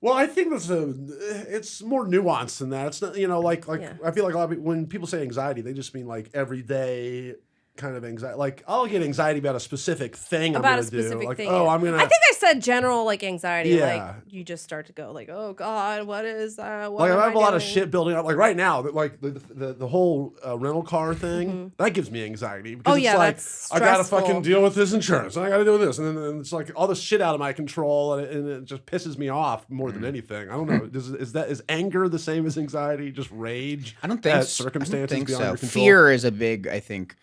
Well, I think it's more nuanced than that. It's not, I feel like a lot of people, when people say anxiety, they just mean like everyday kind of anxiety. Like I'll get anxiety about a specific thing About I'm a going to do. specific Like, thing. oh, I'm going to. I think I said general like anxiety. Yeah. Like you just start to go like, oh God, what is what Like am I have a lot of doing? shit building up. Like right now, like the whole rental car thing, that gives me anxiety. Because it's like, that's I got to stressful. fucking deal with this insurance, and I got to do this, and then it's like all this shit out of my control, and it just pisses me off more than anything. I don't know. Is anger the same as anxiety? Just rage? I don't think at so. circumstances I don't think beyond so. your control? Fear is a big, I think.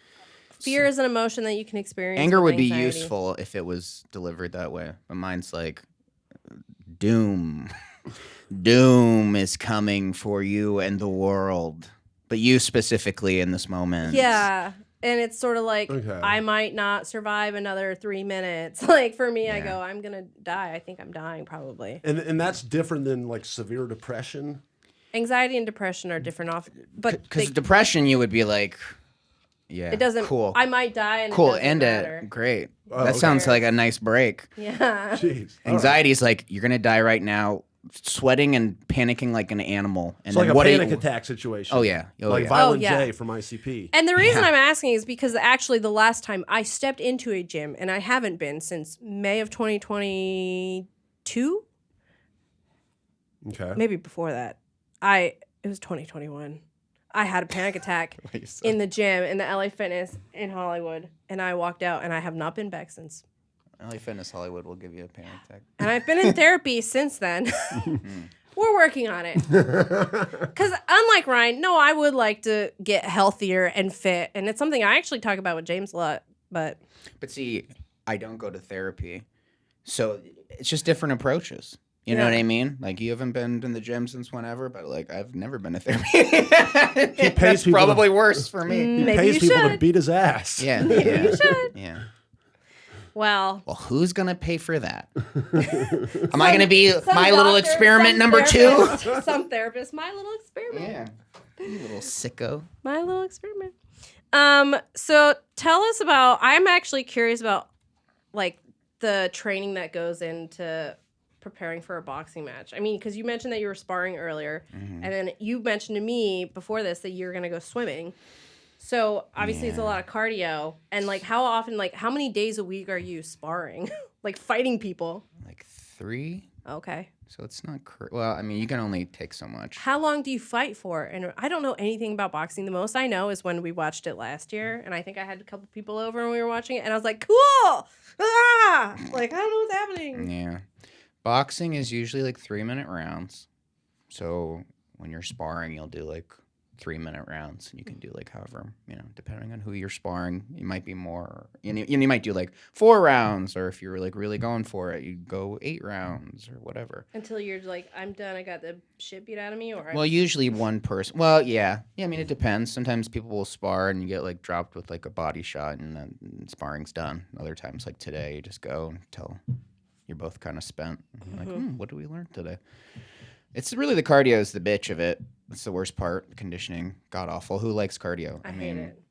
Fear is an emotion that you can experience. Anger with would be anxiety. useful if it was delivered that way. But mine's like, doom. Doom is coming for you and the world. But you specifically in this moment. Yeah. And it's sort of like, Okay. I might not survive another 3 minutes. Like for me, I Yeah. go, I'm going to die. I think I'm dying probably. And that's different than like severe depression. Anxiety and depression are different off. But Because depression, you would be like, yeah, it doesn't, cool. I might die and Cool, it doesn't end matter. it. Great. Oh, that okay. sounds like a nice break. Yeah. Jeez. All right. Anxiety is like, you're going to die right now, sweating and panicking like an animal. And It's like then a what panic attack situation. Oh, yeah. Oh, like yeah. Violent Oh, yeah. J from ICP. And the reason Yeah. I'm asking is because actually the last time I stepped into a gym, and I haven't been since May of 2022, Okay. maybe before that. It was 2021. I had a panic attack in the gym in the LA Fitness in Hollywood, and I walked out, and I have not been back since. LA Fitness Hollywood will give you a panic attack. And I've been in therapy since then. We're working on it. Because unlike Ryan, no, I would like to get healthier and fit, and it's something I actually talk about with James a lot. But See, I don't go to therapy. So it's just different approaches. You know Yeah. what I mean? Like, you haven't been in the gym since whenever, but like, I've never been to therapy. He pays That's people probably worse for me. He Maybe pays you people to should. beat his ass. Yeah. maybe yeah. you should. Yeah. Well, Well, who's gonna pay for that? Am I gonna be some my little doctor, experiment some number therapist, 2? Some therapist, my little experiment. Yeah. You little sicko. My little experiment. So tell us about, I'm actually curious about like the training that goes into preparing for a boxing match. I mean, because you mentioned that you were sparring earlier, and then you mentioned to me before this that you're gonna go swimming. So obviously it's a lot of cardio, and like how often, like how many days a week are you sparring, like fighting people? Like 3? Okay. So it's not well, I mean, you can only take so much. How long do you fight for? And I don't know anything about boxing. The most I know is when we watched it last year, and I think I had a couple people over when we were watching it, and I was like, cool! Ah! Like, I don't know what's happening. Yeah. Boxing is usually like 3-minute rounds. So when you're sparring, you'll do like 3-minute rounds, and you can do like however, depending on who you're sparring, you might be more, you might do like 4 rounds, or if you're like really going for it, you go 8 rounds or whatever. Until you're like, I'm done, I got the shit beat out of me, or Well, usually one person, well, yeah, I mean, it depends. Sometimes people will spar and you get like dropped with like a body shot, and then sparring's done. Other times, like today, you just go until you're both kind of spent. Like, what did we learn today? It's really the cardio is the bitch of it. That's the worst part. Conditioning, god awful. Who likes cardio? I hate it.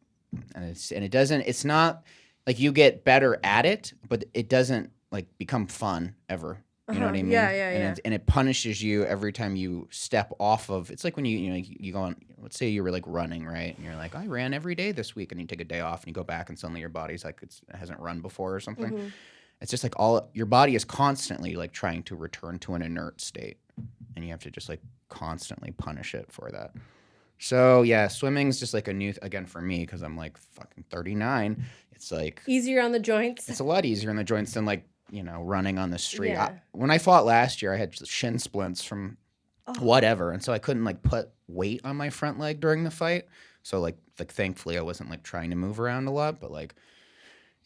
And it doesn't. It's not like you get better at it, but it doesn't like become fun ever. You know what I mean? And it punishes you every time you step off of. It's like when you go on. Let's say you were like running, right? And you're like, I ran every day this week, and you take a day off, and you go back, and suddenly your body's like it hasn't run before or something. Mm-hmm. It's just like your body is constantly like trying to return to an inert state, and you have to just like constantly punish it for that. So yeah, swimming's just like a new again for me because I'm like fucking 39. It's like easier on the joints. It's a lot easier on the joints than like running on the street. Yeah. When I fought last year, I had shin splints from whatever, and so I couldn't like put weight on my front leg during the fight. So like thankfully I wasn't like trying to move around a lot, but like.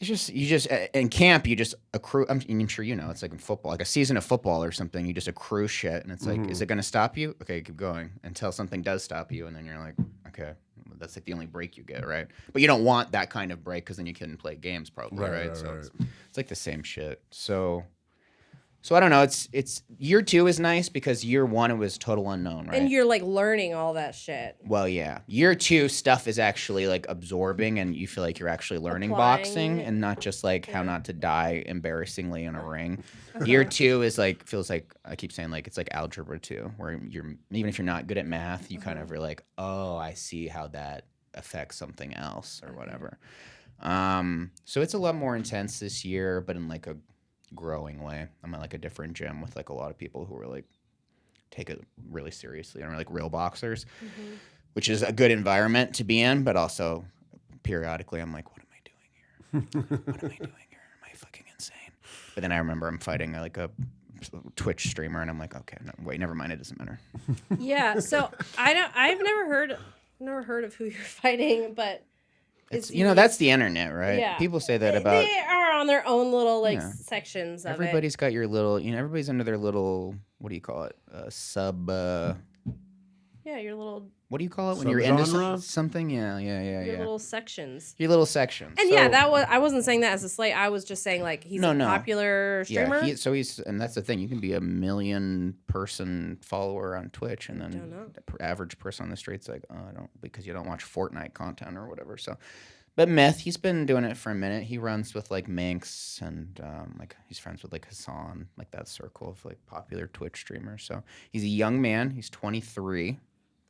You just in camp you just accrue. I'm sure it's like in football, like a season of football or something. You just accrue shit, and it's like, is it going to stop you? Okay, keep going until something does stop you, and then you're like, okay, that's like the only break you get, right? But you don't want that kind of break because then you couldn't play games probably, right? So it's like the same shit. So I don't know. It's year 2 is nice because year 1 it was total unknown, right? And you're like learning all that shit. Well, yeah. Year 2 stuff is actually like absorbing, and you feel like you're actually learning boxing and not just like how not to die embarrassingly in a ring. Year 2 is like feels like I keep saying like it's like algebra 2, where you're even if you're not good at math, you kind of are like, oh, I see how that affects something else or whatever. So it's a lot more intense this year, but in like a growing way. I'm at like a different gym with like a lot of people who are like take it really seriously and are like real boxers, which is a good environment to be in, but also periodically I'm like, what am I doing here? What am I doing here? Am I fucking insane? But then I remember I'm fighting like a Twitch streamer and I'm like, okay, no, wait, never mind, it doesn't matter. Yeah, so I've never heard of who you're fighting, but it's that's the internet, right? Yeah. People say that about they are on their own little sections of everybody's got your little, everybody's under their little, what do you call it? Your little. What do you call it when you're into something? Yeah. Your little sections. Your little sections. And I wasn't saying that as a slight. I was just saying like he's a popular streamer. Yeah, and that's the thing. You can be a 1 million person follower on Twitch, and then the average person on the street's like, because you don't watch Fortnite content or whatever. So, but Myth, he's been doing it for a minute. He runs with like Minx and like he's friends with like Hassan, like that circle of like popular Twitch streamers. So he's a young man. He's 23.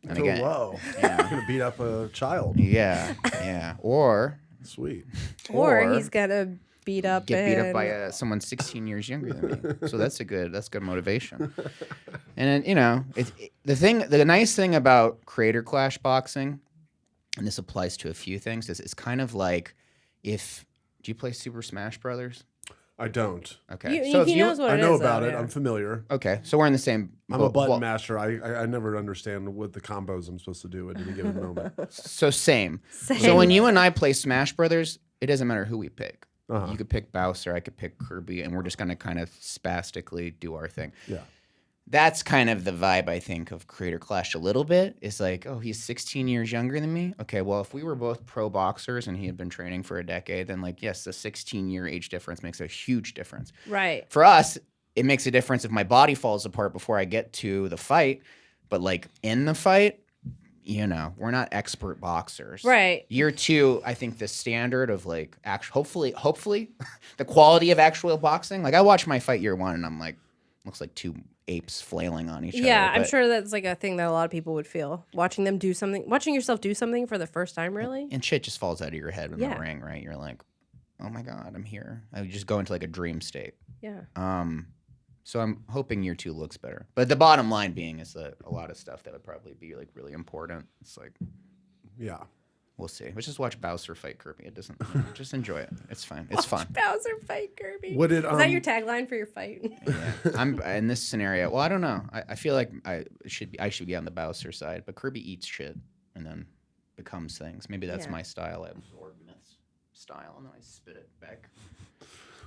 And again, whoa. Yeah. He's going to beat up a child. Yeah. Or... Sweet. Or he's going to get beat up by someone 16 years younger than me. So that's good motivation. And the nice thing about Creator Clash boxing, and this applies to a few things, is it's kind of like do you play Super Smash Brothers? I don't. Okay. He knows what it is. I know about it. I'm familiar. Okay. So we're in the same... I'm a button master. I never understand what the combos I'm supposed to do at any given moment. So same. So when you and I play Smash Brothers, it doesn't matter who we pick. You could pick Bowser, I could pick Kirby, and we're just going to kind of spastically do our thing. Yeah. That's kind of the vibe, I think, of Creator Clash a little bit. It's like, oh, he's 16 years younger than me? Okay, well, if we were both pro boxers and he had been training for a decade, then, like, yes, the 16-year age difference makes a huge difference. Right. For us, it makes a difference if my body falls apart before I get to the fight. But, like, in the fight, we're not expert boxers. Right. Year 2, I think the standard of, like, hopefully, the quality of actual boxing. Like, I watched my fight year 1, and I'm like, looks like two apes flailing on each other. Yeah, I'm sure that's like a thing that a lot of people would feel. Watching yourself do something for the first time, really. And shit just falls out of your head in the ring, right? You're like, oh my God, I'm here. I would just go into like a dream state. Yeah. So I'm hoping year 2 looks better. But the bottom line being is that a lot of stuff that would probably be like really important. It's like, yeah. We'll see. Let's just watch Bowser fight Kirby. It doesn't. Just enjoy it. It's fine. It's fun. Bowser fight Kirby. Is that your tagline for your fight? Yeah. I'm in this scenario. Well, I don't know. I feel like I should be on the Bowser side, but Kirby eats shit and then becomes things. Maybe that's my style. I absorb Myth's style and then I spit it back.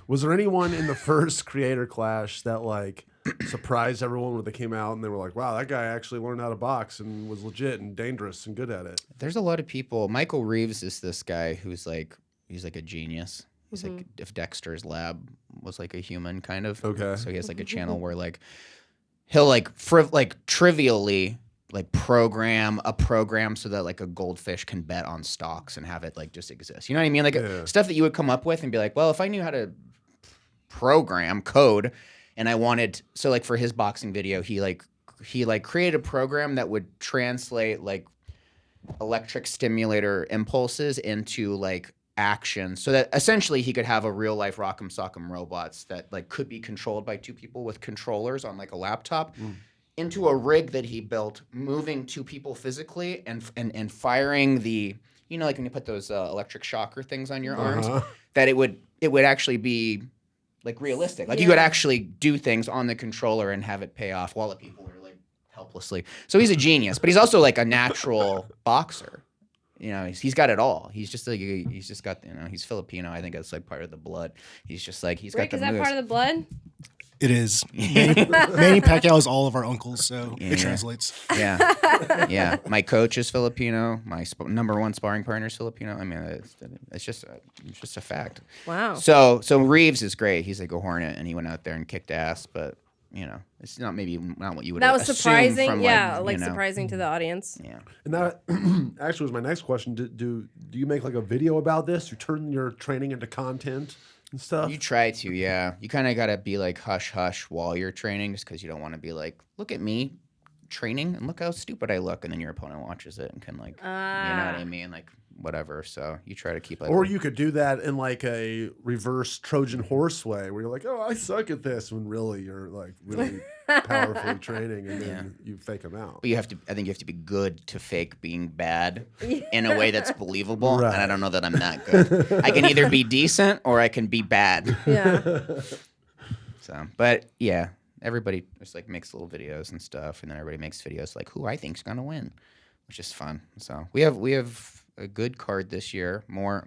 Was there anyone in the first Creator Clash that like surprised everyone when they came out and they were like, wow, that guy actually learned how to box and was legit and dangerous and good at it? There's a lot of people. Michael Reeves is this guy who's like, he's like a genius. He's like if Dexter's Lab was like a human kind of. Okay. So he has like a channel where like he'll like trivially like program a program so that like a goldfish can bet on stocks and have it like just exist. You know what I mean? Like stuff that you would come up with and be like, well, if I knew how to program code, And I wanted like for his boxing video, he created a program that would translate like electric stimulator impulses into like action, so that essentially he could have a real life Rock'em Sock'em robots that like could be controlled by 2 people with controllers on like a laptop into a rig that he built, moving 2 people physically and firing the, you know, like when you put those electric shocker things on your arms, that it would actually be like realistic. Like you could actually do things on the controller and have it pay off while the people are like helplessly. So he's a genius, but he's also like a natural boxer. You know, he's got it all. He's just like, he's just got, you know, he's Filipino. I think that's like part of the blood. He's just like, he's Rick, got the is that moves. part of the blood? It is. Manny Pacquiao is all of our uncles, so it translates. Yeah. Yeah. My coach is Filipino. My number 1 sparring partner is Filipino. I mean, it's just a fact. Wow. So Reeves is great. He's like a hornet, and he went out there and kicked ass, but you know, it's not what you would. That was assume surprising. from, Like you know, surprising to the audience. Yeah. And that actually was my next question. Do you make like a video about this? You turn your training into content and stuff? You try to, yeah. You kind of got to be like hush hush while you're training, just because you don't want to be like, look at me training and look how stupid I look, and then your opponent watches it and can like, you know what I mean, like whatever. So you try to keep like. Or you could do that in like a reverse Trojan horse way, where you're like, oh, I suck at this, when really you're like really powerfully training, and then you fake them out. But I think you have to be good to fake being bad in a way that's believable. Right. And I don't know that I'm that good. I can either be decent or I can be bad. Yeah. So, but yeah, everybody just like makes little videos and stuff, and then everybody makes videos like who I think's gonna win, which is fun. So we have a good card this year. More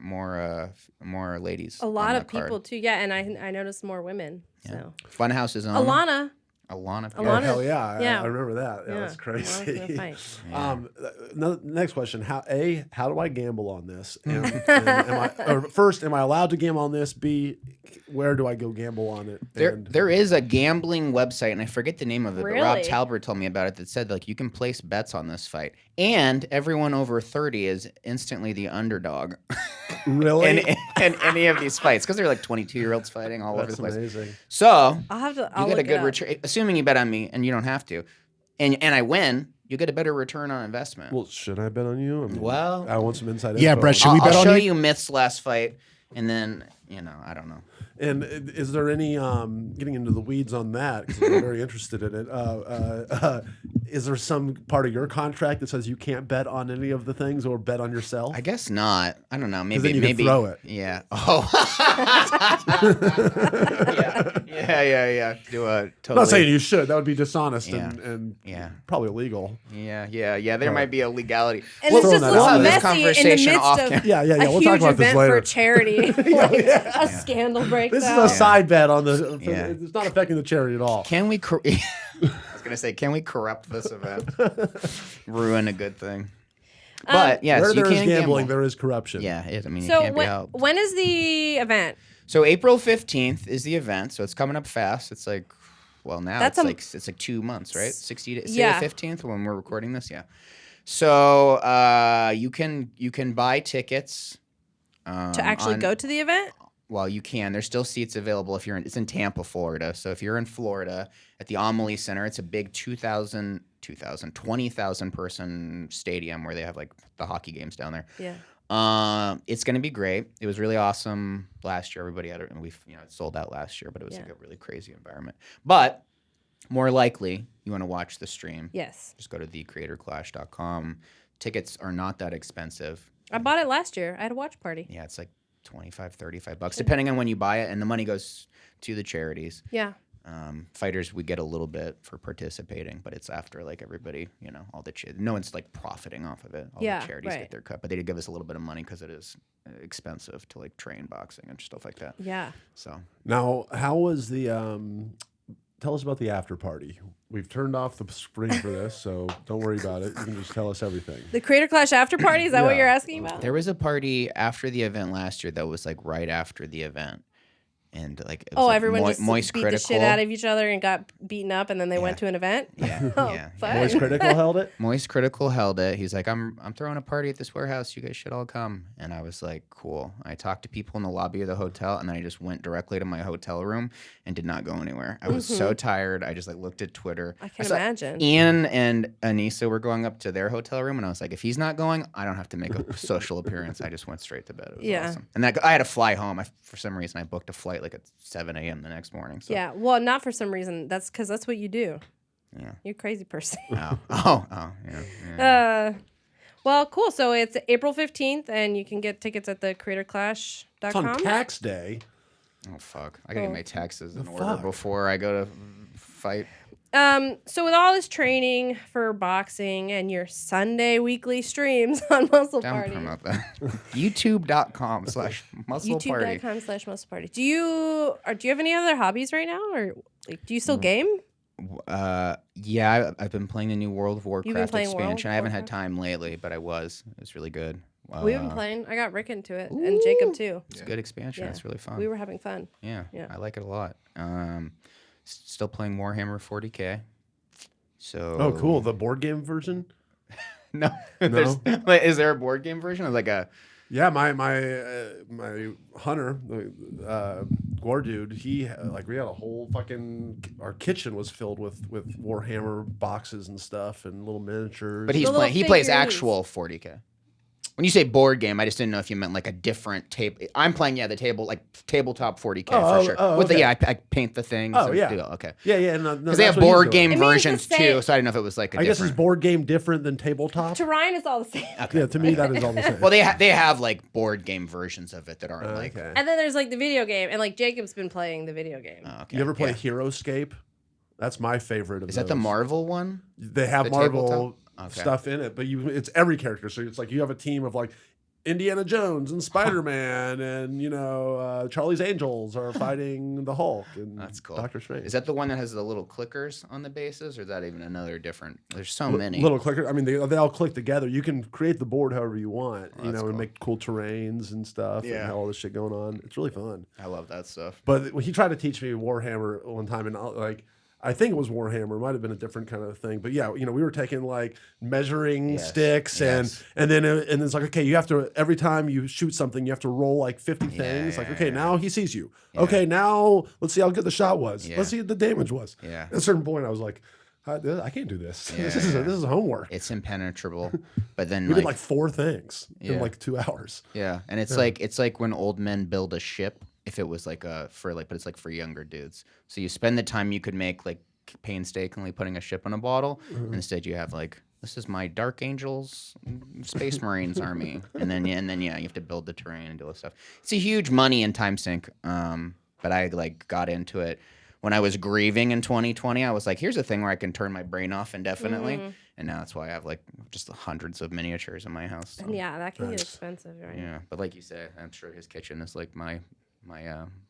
ladies. A lot on of that card. people too. Yeah, and I noticed more women. Yeah. So Funhaus is on. Alana. Alana. Oh, Alana- hell yeah. yeah. I remember that. Yeah, that's Alana's crazy. gonna fight. Next question. How do I gamble on this? And am I allowed to gamble on this? B, where do I go gamble on it? There is a gambling website, and I forget the name of it, but Rob Really? Talbert told me about it, that said like you can place bets on this fight, and everyone over 30 is instantly the underdog. Really? in any of these fights, because they're like 22-year-olds fighting all over the place. Amazing. So I'll you get get a look good it up. return, assuming you bet on me, and you don't have to, and I win. You get a better return on investment. Well, should I bet on you? I mean, Well- I want some inside Yeah, info. Brett, should we bet I'll on show you? you myths last fight, and then I don't know. And is there any getting into the weeds on that? Because I'm very interested in it. Is there some part of your contract that says you can't bet on any of the things or bet on yourself? I guess not. I don't know. then Maybe you can maybe throw it. Yeah. Oh. yeah. Do a I'm totally. not saying you should. That would be dishonest Yeah. and Yeah. probably illegal. Yeah. There might be a legality. And We'll it just throw looks that out there. This messy in the conversation midst off of cam- Yeah. a We'll huge talk about this event later. for charity. Like, a scandal breaks This is out. a side bet on the. Yeah. It's not affecting the charity at all. Can we? I was gonna say, can we corrupt this event? Ruin a good thing. But yes, Where you there is can gambling, gamble. there is corruption. Yeah, it, I mean, it So can't be helped. when is the event? So April 15th is the event. So it's coming up fast. It's like, well, now That's it's like 2 months, right? 60 days. Yeah. The 15th when we're recording this. Yeah. So you can buy tickets To actually go to the event? Well, you can. There's still seats available if you're in. It's in Tampa, Florida. So if you're in Florida at the Amelie Center, it's a big 20,000 person stadium where they have like the hockey games down there. Yeah. It's going to be great. It was really awesome last year. Everybody had it, and it sold out last year, but it was like a really crazy environment. But more likely, you want to watch the stream. Yes. Just go to thecreatorclash.com. Tickets are not that expensive. I bought it last year. I had a watch party. Yeah, it's like $25-$35, depending on when you buy it, and the money goes to the charities. Yeah. Fighters, we get a little bit for participating, but it's after like everybody, all the no one's like profiting off of it. All the charities get their cut, but they did give us a little bit of money because it is expensive to like train boxing and stuff like that. Yeah. So Now, how was the? Tell us about the after party. We've turned off the screen for this, so don't worry about it. You can just tell us everything. The Creator Clash after party? Is that what Yeah. you're asking about? there was a party after the event last year that was like right after the event, And like, it was Oh, like everyone just Moist beat Critical. the shit out of each other and got beaten up, and then they went to an event. Yeah, Oh, yeah. fun. Moist Critical held it. Moist Critical held it. He's like, I'm throwing a party at this warehouse. You guys should all come. And I was like, cool. I talked to people in the lobby of the hotel, and then I just went directly to my hotel room and did not go anywhere. I was so tired. I just like looked at Twitter. I can imagine. Ian and Anissa were going up to their hotel room, and I was like, if he's not going, I don't have to make a social appearance. I just went straight to bed. It was awesome. And I had to fly home. For some reason, I booked a flight like at 7 a.m. the next morning. So. Yeah, well, not for some reason. That's because that's what you do. Yeah. You're a crazy person. Yeah. Well, cool. So it's April 15th, and you can get tickets at thecreatorclash.com. It's on tax day. Oh, fuck. I gotta get my taxes in order fuck? before I go to fight. So with all this training for boxing and your Sunday weekly streams on Muscle Don't Party. promote that. YouTube.com/muscle party. YouTube.com/muscle party. Do you have any other hobbies right now, or like, do you still game? Yeah, I've been playing the new World of Warcraft playing World of expansion. I haven't had Warcraft? time lately, but I was. It was really good. We've been playing. I got Rick into it, and Jacob too. It's a good expansion. Yeah. It's really fun. We were having fun. Yeah, Yeah. I like it a lot. Still playing Warhammer 40K. So. Oh, cool. The board game version. No. Wait, is there a board game version? It's like a. Yeah, my hunter, Gore dude, we had a whole our kitchen was filled with Warhammer boxes and stuff and little miniatures. But The little he plays figurines. actual 40K. When you say board game, I just didn't know if you meant like a different table. I'm playing the tabletop 40K for sure. With okay. I paint the things. Oh, and yeah. okay. Yeah. Because they have board game versions the same. too, so I didn't know if it was like a I guess different. is board game different than tabletop? To Ryan, it's all the same. Yeah, to me that is all the same. Well, they have like board game versions of it that aren't like. Okay. And then there's like the video game, and like Jacob's been playing the video game. Oh, okay. You ever play Yeah. Heroescape? That's my favorite of Is those. that the Marvel one? They have the Marvel tabletop? Okay. stuff in it, but it's every character. So it's like you have a team of like Indiana Jones and Spider-Man and Charlie's Angels are fighting the Hulk and That's cool. Doctor Strange. Is that the one that has the little clickers on the bases, or is that even another different? There's so many. Little clicker. I mean, they all click together. You can create the board however you want, that's and cool. make cool terrains and stuff and Yeah. have all this shit going on. It's really fun. I love that stuff. But when he tried to teach me Warhammer one time, and I think it was Warhammer, it might have been a different kind of thing. But yeah, we were taking like measuring sticks yes. and then it's like, okay, you have to, every time you shoot something, you have to roll like 50 things. yeah, Like, okay, yeah. now he sees you. Yeah. Okay, now let's see how good the shot was. Yeah. Let's see what the damage was. Yeah. At a certain point, I was like, I can't do this. Yeah, this is homework. It's impenetrable. But then We did like 4 things in Yeah. like 2 hours. yeah, and it's like when old men build a ship. If it was like but it's like for younger dudes. So you spend the time you could make like painstakingly putting a ship in a bottle. Instead, you have like, this is my Dark Angels Space Marines army, and then you have to build the terrain and do all this stuff. It's a huge money and time sink. But I like got into it when I was grieving in 2020. I was like, here's a thing where I can turn my brain off indefinitely, and now that's why I have like just hundreds of miniatures in my house. So. And yeah, that can get expensive, right? Yeah, but like you said, I'm sure his kitchen is like my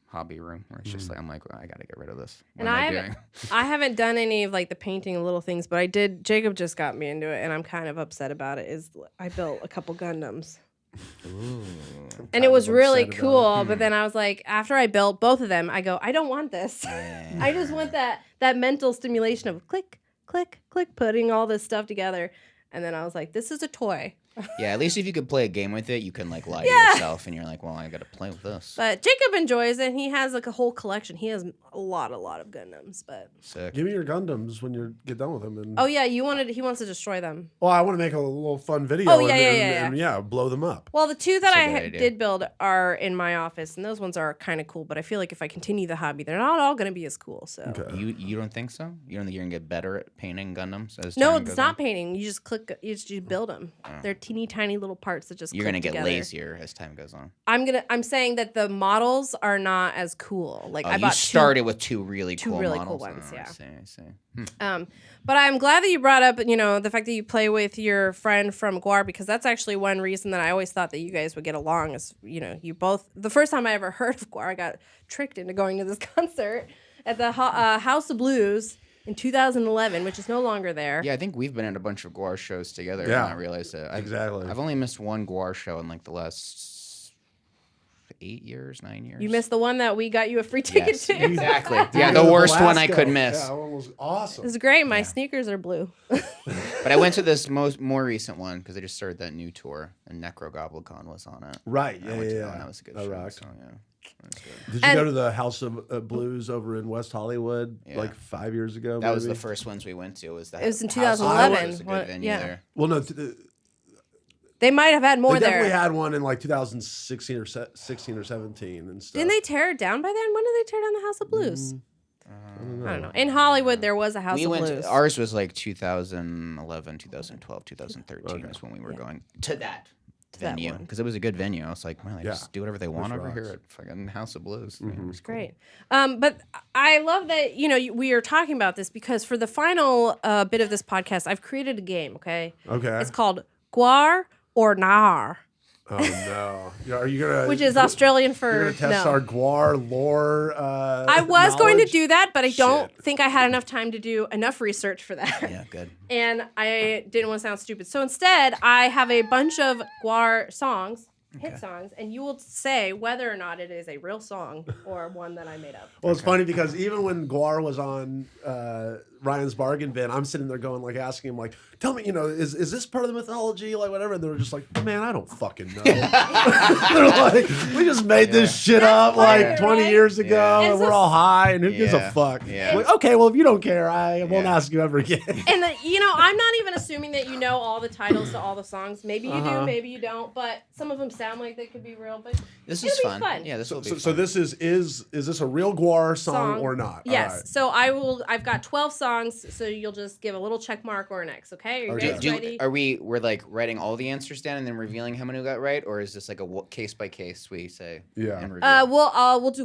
hobby room, where it's just like, I'm like, well, I got to get rid of this. What And am I doing? I haven't done any of like the painting and little things, but I did. Jacob just got me into it, and I'm kind of upset about it. I built a couple Gundams. And it was really cool, but then I was like, after I built both of them, I go, I don't want this. I just want that mental stimulation of click, click, click, putting all this stuff together. And then I was like, this is a toy. Yeah, at least if you could play a game with it, you can like lie to yourself, and you're like, well, I got to play with this. But Jacob enjoys it. And he has like a whole collection. He has a lot of Gundams. But Sick. Give me your Gundams when you get done with them. And oh yeah, he wants to destroy them. well, I want to make a little fun video. Oh, yeah, and blow them up. Well, the two that That's a I good idea. did build are in my office, and those ones are kind of cool. But I feel like if I continue the hobby, they're not all going to be as cool. So You don't think so? You don't think you're gonna get better at painting Gundams as no, time it's goes not on? painting. You just you build them. They're teeny tiny little parts that just You're click gonna get together. lazier as time goes on. I'm saying that the models are not as cool. Like Oh, I you bought started with two really cool cool models. ones, Oh, yeah. I see. But I'm glad that you brought up, the fact that you play with your friend from Guar, because that's actually one reason that I always thought that you guys would get along is, you both, the first time I ever heard of Guar, I got tricked into going to this concert at the House of Blues in 2011, which is no longer there. Yeah, I think we've been at a bunch of Guar shows together. Yeah. And I realized that Exactly. I've only missed one Guar show in like the last 8 years, 9 years. You missed the one that we got you a free ticket Yes, to. exactly. Yeah, the worst one I could miss. Yeah, that one was awesome. It's great. My sneakers are blue. But I went to this more recent one because they just started that new tour, and Necrogoblicon was on it. Right. I Yeah, went to yeah, that one. yeah. That was a good That show. rocked. So, yeah. That was good. Did you And- go to the House of Blues over in West Hollywood like 5 years ago? That was the maybe? first ones we went to. Was that? It was in House of 2011. Blues was a good venue Yeah. there. Well, no, They might have had more they definitely there. had one in like 2016 or 17 and stuff. Didn't they tear it down by then? When did they tear down the House of Blues? Mm. I don't know. In Hollywood, there was a House We of went. Blues. Ours was like 2011, 2012, 2013 is when we were going to that venue one. because it was a good venue. I was like, man, they Yeah. just do whatever they want over rocks. here at fucking House of Blues. Yeah, it was cool. Great. But I love that, we are talking about this because for the final bit of this podcast, I've created a game, okay? Okay. It's called Guar or Nar, Oh no! Yeah, are you gonna? which is Australian for You're gonna test no. our Guar lore. I was going to knowledge? do that, but I don't Shit. think I had enough time to do enough research for that. Yeah, good. And I didn't want to sound stupid. So instead, I have a bunch of Guar songs, hit songs, and you will say whether or not it is a real song or one that I made up. Well, it's funny because even when Guar was on Ryan's Bargain Bin, I'm sitting there going, like, asking him, like, tell me, is this part of the mythology, like, whatever? And they were just like, man, I don't fucking know. They're like, we just made this shit up funny, like 20 right? years ago, And and so- we're all high, and who gives a Yeah. fuck? Yeah. Like, okay, well, if you don't care, I won't Yeah. ask you ever again. And I'm not even assuming that you know all the titles to all the songs. Maybe you do, maybe you don't. But some of them sound like they could be real. But This it'll is be fun. Yeah, this will be So fun. this is this a real Guar song or not? Yes. All right. So I've got 12 songs. So you'll just give a little check mark or an X. Okay. Are you guys ready? We're like writing all the answers down and then revealing how many we got right, or is this like a case by case we say? Yeah. And reveal?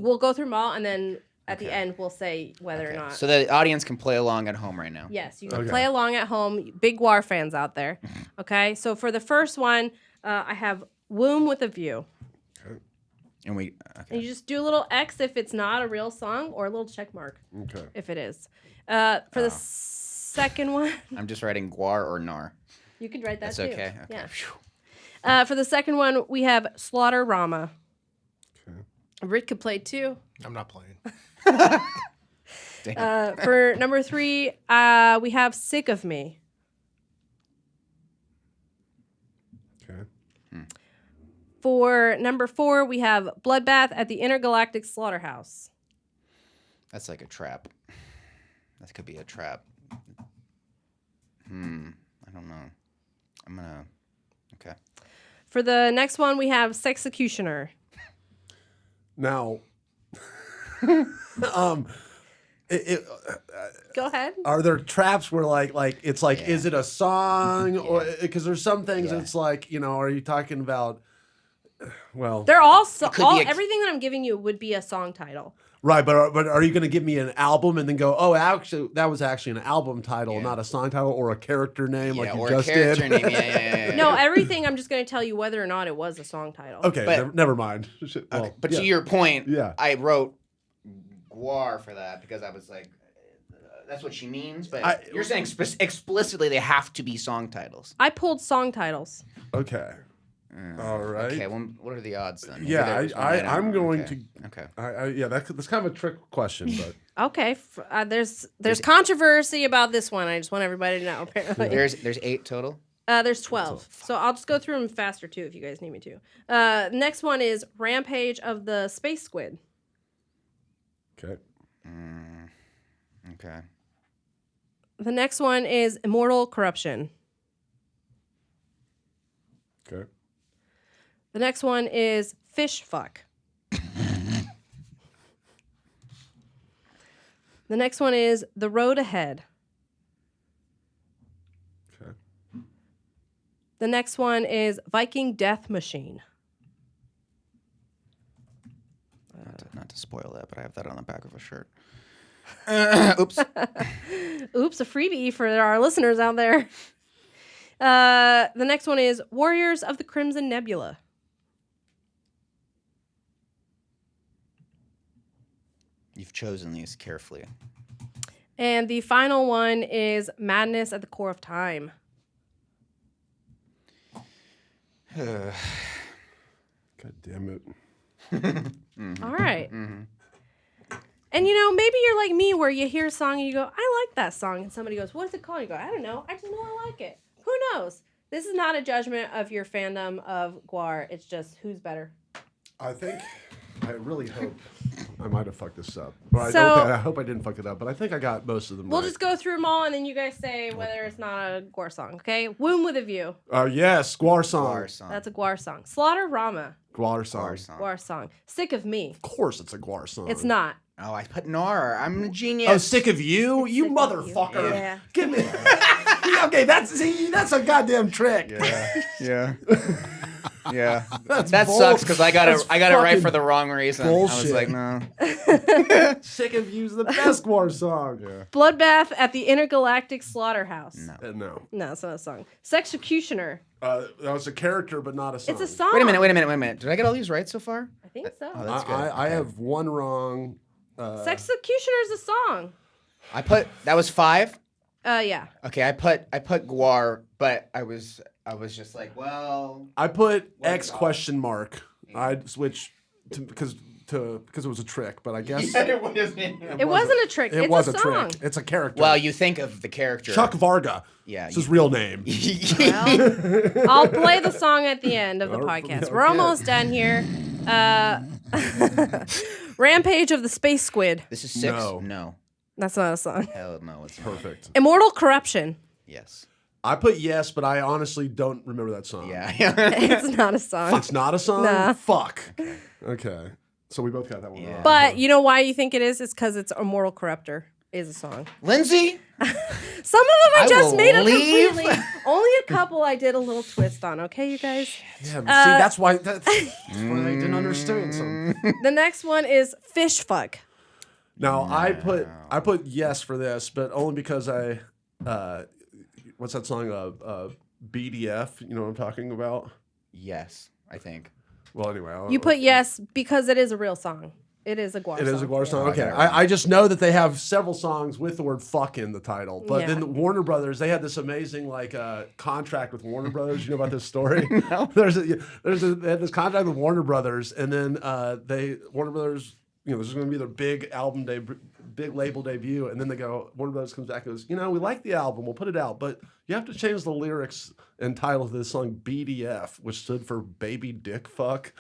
We'll go through them all, and then at the end we'll say whether or not. So the audience can play along at home right now. Yes, you can Okay. play along at home. Big Guar fans out there. Okay. So for the first one, I have Womb with a View. And we And you just do a little X if it's not a real song, or a little check mark Okay. if it is. For the second one, I'm just writing Guar or Nar. you could write that That's too. okay. Okay. Yeah. For the second one, we have Slaughter Rama. Okay. Rick could play too. I'm not playing. For number 3, we have Sick of Me. Okay. For number 4, we have Bloodbath at the Intergalactic Slaughterhouse. That's like a trap. That could be a trap. I don't know. I'm gonna. Okay. For the next one, we have Sexecutioner. Now, Go ahead. are there traps where like it's like, Yeah. is it a song or because there's some things Yeah. it's like, are you talking about? Well, They're all, could be everything that I'm giving you would be a song title. right, but are you going to give me an album and then go, oh, actually that was actually an album title, not a song title, or a character name like you or just a character did? name. Yeah. No, everything I'm just going to tell you whether or not it was a song title. Okay, But- never mind. Shit, well, Okay. But yeah. to your point, Yeah. I wrote Guar for that because I was like, that's what she means. But you're saying explicitly they have to be song titles. I pulled song titles. Okay. All right. Okay. Well, what are the odds then? Maybe Yeah, there's one I don't I'm know. going Okay. to. Okay. Yeah, that's kind of a trick question, but Okay. There's controversy about this one. I just want everybody to know, apparently. There's 8 total. There's 12. So I'll just go through them faster, too, if you guys need me to. Next one is Rampage of the Space Squid. okay. Okay. The next one is Immortal Corruption. Okay. The next one is Fish Fuck. The next one is The Road Ahead. Okay. The next one is Viking Death Machine. Not to spoil that, but I have that on the back of a shirt. Oops. Oops, a freebie for our listeners out there. The next one is Warriors of the Crimson Nebula. You've chosen these carefully. And the final one is Madness at the Core of Time. God damn it. All right. And maybe you're like me where you hear a song and you go, I like that song. And somebody goes, what's it called? You go, I don't know. I just know I like it. Who knows? This is not a judgment of your fandom of Gwar. It's just who's better. I really hope I might have fucked this up. Or I hope I didn't fuck it up, but I think I got most of them We'll right. just go through them all and then you guys say whether it's not a Gwar song, okay? Womb with a View. Yes, Gwar song. That's a Gwar song. Slaughter Rama. Gwar song. Gwar song. Sick of Me. Of course it's a Gwar song. It's not. Oh, I put Nar. I'm a genius. Oh, Sick of You? You Sick of motherfucker. You. Yeah. Give me... Okay, that's a goddamn trick. Yeah. Yeah. That's that bull- sucks because I got it right fucking for the wrong reason. bullshit. I was like, no. Sick of You's the best Gwar song. Yeah. Bloodbath at the Intergalactic Slaughterhouse. No. No. No, it's not a song. Sexecutioner. That was a character, but not a song. It's a song. Wait a minute. Did I get all these right so far? I think so. Oh, that's good. I have one wrong. Sexecutioner is a song. That was 5. Yeah. Okay, I put Gwar, but I was just like, well, I put What X about- question mark. I'd switch because it was a trick, but I guess It wasn't a trick. it It's was a a song. trick. It's a character. well, you think of the character. Chuck Varga. Yeah. It's his real name. Well, I'll play the song at the end of the Oh, podcast. okay. We're almost done here. Rampage of the Space Squid. This is 6. No. No. That's not a song. Hell no, it's not. Perfect. Immortal Corruption. Yes. I put yes, but I honestly don't remember that song. Yeah. It's not a song. It's not a song? Nah. Fuck. Okay. So we both got that one Yeah. wrong. But you know why you think it is? It's because it's Immortal Corruptor is a song. Lindsay? Some of them I just will made up leave. completely. Only a couple I did a little twist on. Okay, you guys. Yeah, but see, that's why I didn't understand something. The next one is Fish Fuck. Now I put yes for this, but only because I what's that song? BDF. You know what I'm talking about? Yes, I think. Well, anyway, You put yes because it is a real song. It is a Gwar song. it is a Gwar song. Yeah. Okay, I got it right. I just know that they have several songs with the word "fuck" in the title. But Yeah. then Warner Brothers, they had this amazing contract with Warner Brothers. You know about this story? No. They had this contract with Warner Brothers, and then Warner Brothers. This is going to be their big album big label debut, and then Warner Brothers comes back and goes, we like the album, we'll put it out, but you have to change the lyrics and title of this song BDF, which stood for Baby Dick Fuck.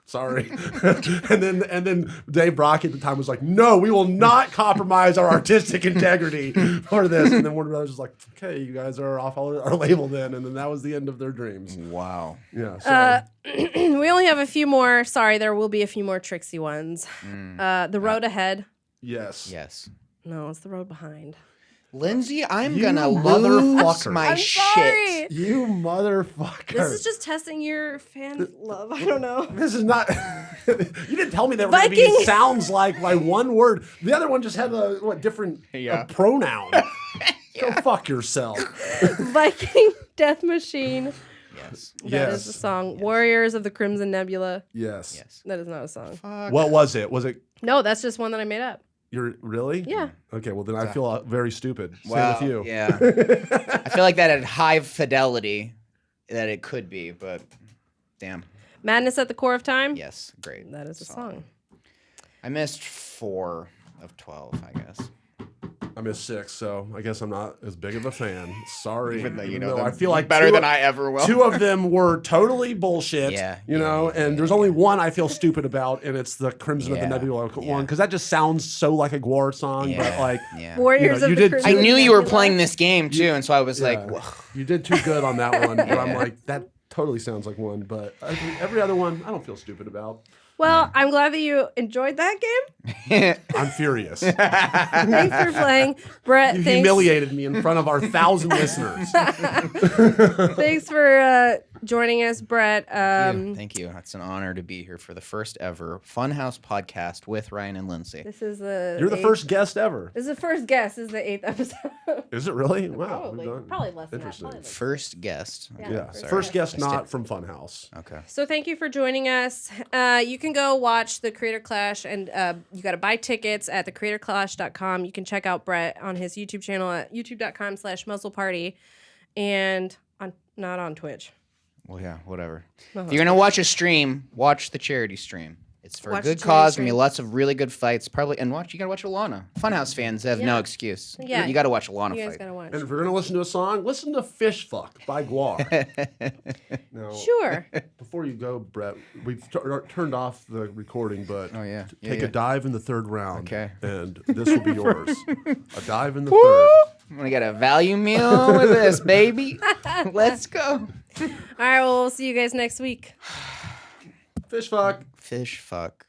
Sorry. and then Dave Brock at the time was like, no, we will not compromise our artistic integrity for this. And then Warner Brothers was like, okay, you guys are off our label then, and then that was the end of their dreams. Wow. Yeah. So. We only have a few more. Sorry, there will be a few more tricksy ones. The Road Ahead. Yes. Yes. No, it's The Road Behind. Lindsay, I'm You gonna lose motherfucker. my I'm shit. sorry. You motherfucker. This is just testing your fan love. I don't know. This is not. You didn't tell me they were going to be Viking. sounds like by one word. The other one just had a different Yeah. pronoun. Go fuck yourself. Viking Death Machine. Yes. That is the song. Warriors of the Crimson Nebula. Yes. Yes. That is not a song. Fuck. What was it? Was it? No, that's just one that I made up. You're really? Yeah. Okay. Well, then I feel very stupid. Well, Same with you. yeah. I feel like that had high fidelity that it could be, but damn. Madness at the Core of Time. Yes, great. That is a song. I missed 4 of 12, I guess. I missed 6, so I guess I'm not as big of a fan. Sorry. Even though you Even know though them I feel like better two- than I ever will. 2 of them were totally bullshit. Yeah, And there's only one I feel stupid about, and it's the Crimson of the Yeah, Nebula yeah. one, because that just sounds so like a Gwar song, but like, yeah. Warriors you of the did- Crimson I knew you were Nebula. playing this game too, and so I was like, yeah, "Whoa." you did too good on that one. But I'm Yeah. like, that totally sounds like one, but every other one, I don't feel stupid about. Well, I'm glad that you enjoyed that game. I'm furious. Thanks for playing. Brett, You thanks. humiliated me in front of our 1,000 listeners. Thanks for joining us, Brett. Thank you. It's an honor to be here for the first ever Funhouse podcast with Ryan and Lindsay. This is the You're the eighth- first guest ever. This is the first guest. This is the 8th episode. Is it really? Wow. Probably. we've done- Probably less than that. Interesting. Probably less. First guest. Yeah. Yeah. Sorry. First guest I still- not from Funhouse. Okay. So thank you for joining us. You can go watch the Creator Clash, and you got to buy tickets at thecreatorclash.com. You can check out Brett on his YouTube channel at youtube.com/muzzleparty, and not on Twitch. Well, yeah, whatever. No, If you're gonna watch a stream, watch the charity stream. It's for Watch a good the cause. Gonna be streams. lots of really good fights. Probably, and you gotta watch Alana. Funhouse fans have no Yeah. excuse. Yeah. You gotta watch Alana You guys fight. gotta watch. And if you're gonna listen to a song, listen to "Fish Fuck" by Guar. Now, Sure. before you go, Brett, we've turned off the recording, but Oh, yeah. Yeah, take yeah. a dive in the third round. Okay. And this will be yours. A dive in the third. I'm gonna get a value meal with this, baby. Let's go. All right. Well, we'll see you guys next week. Fish fuck. Fish fuck.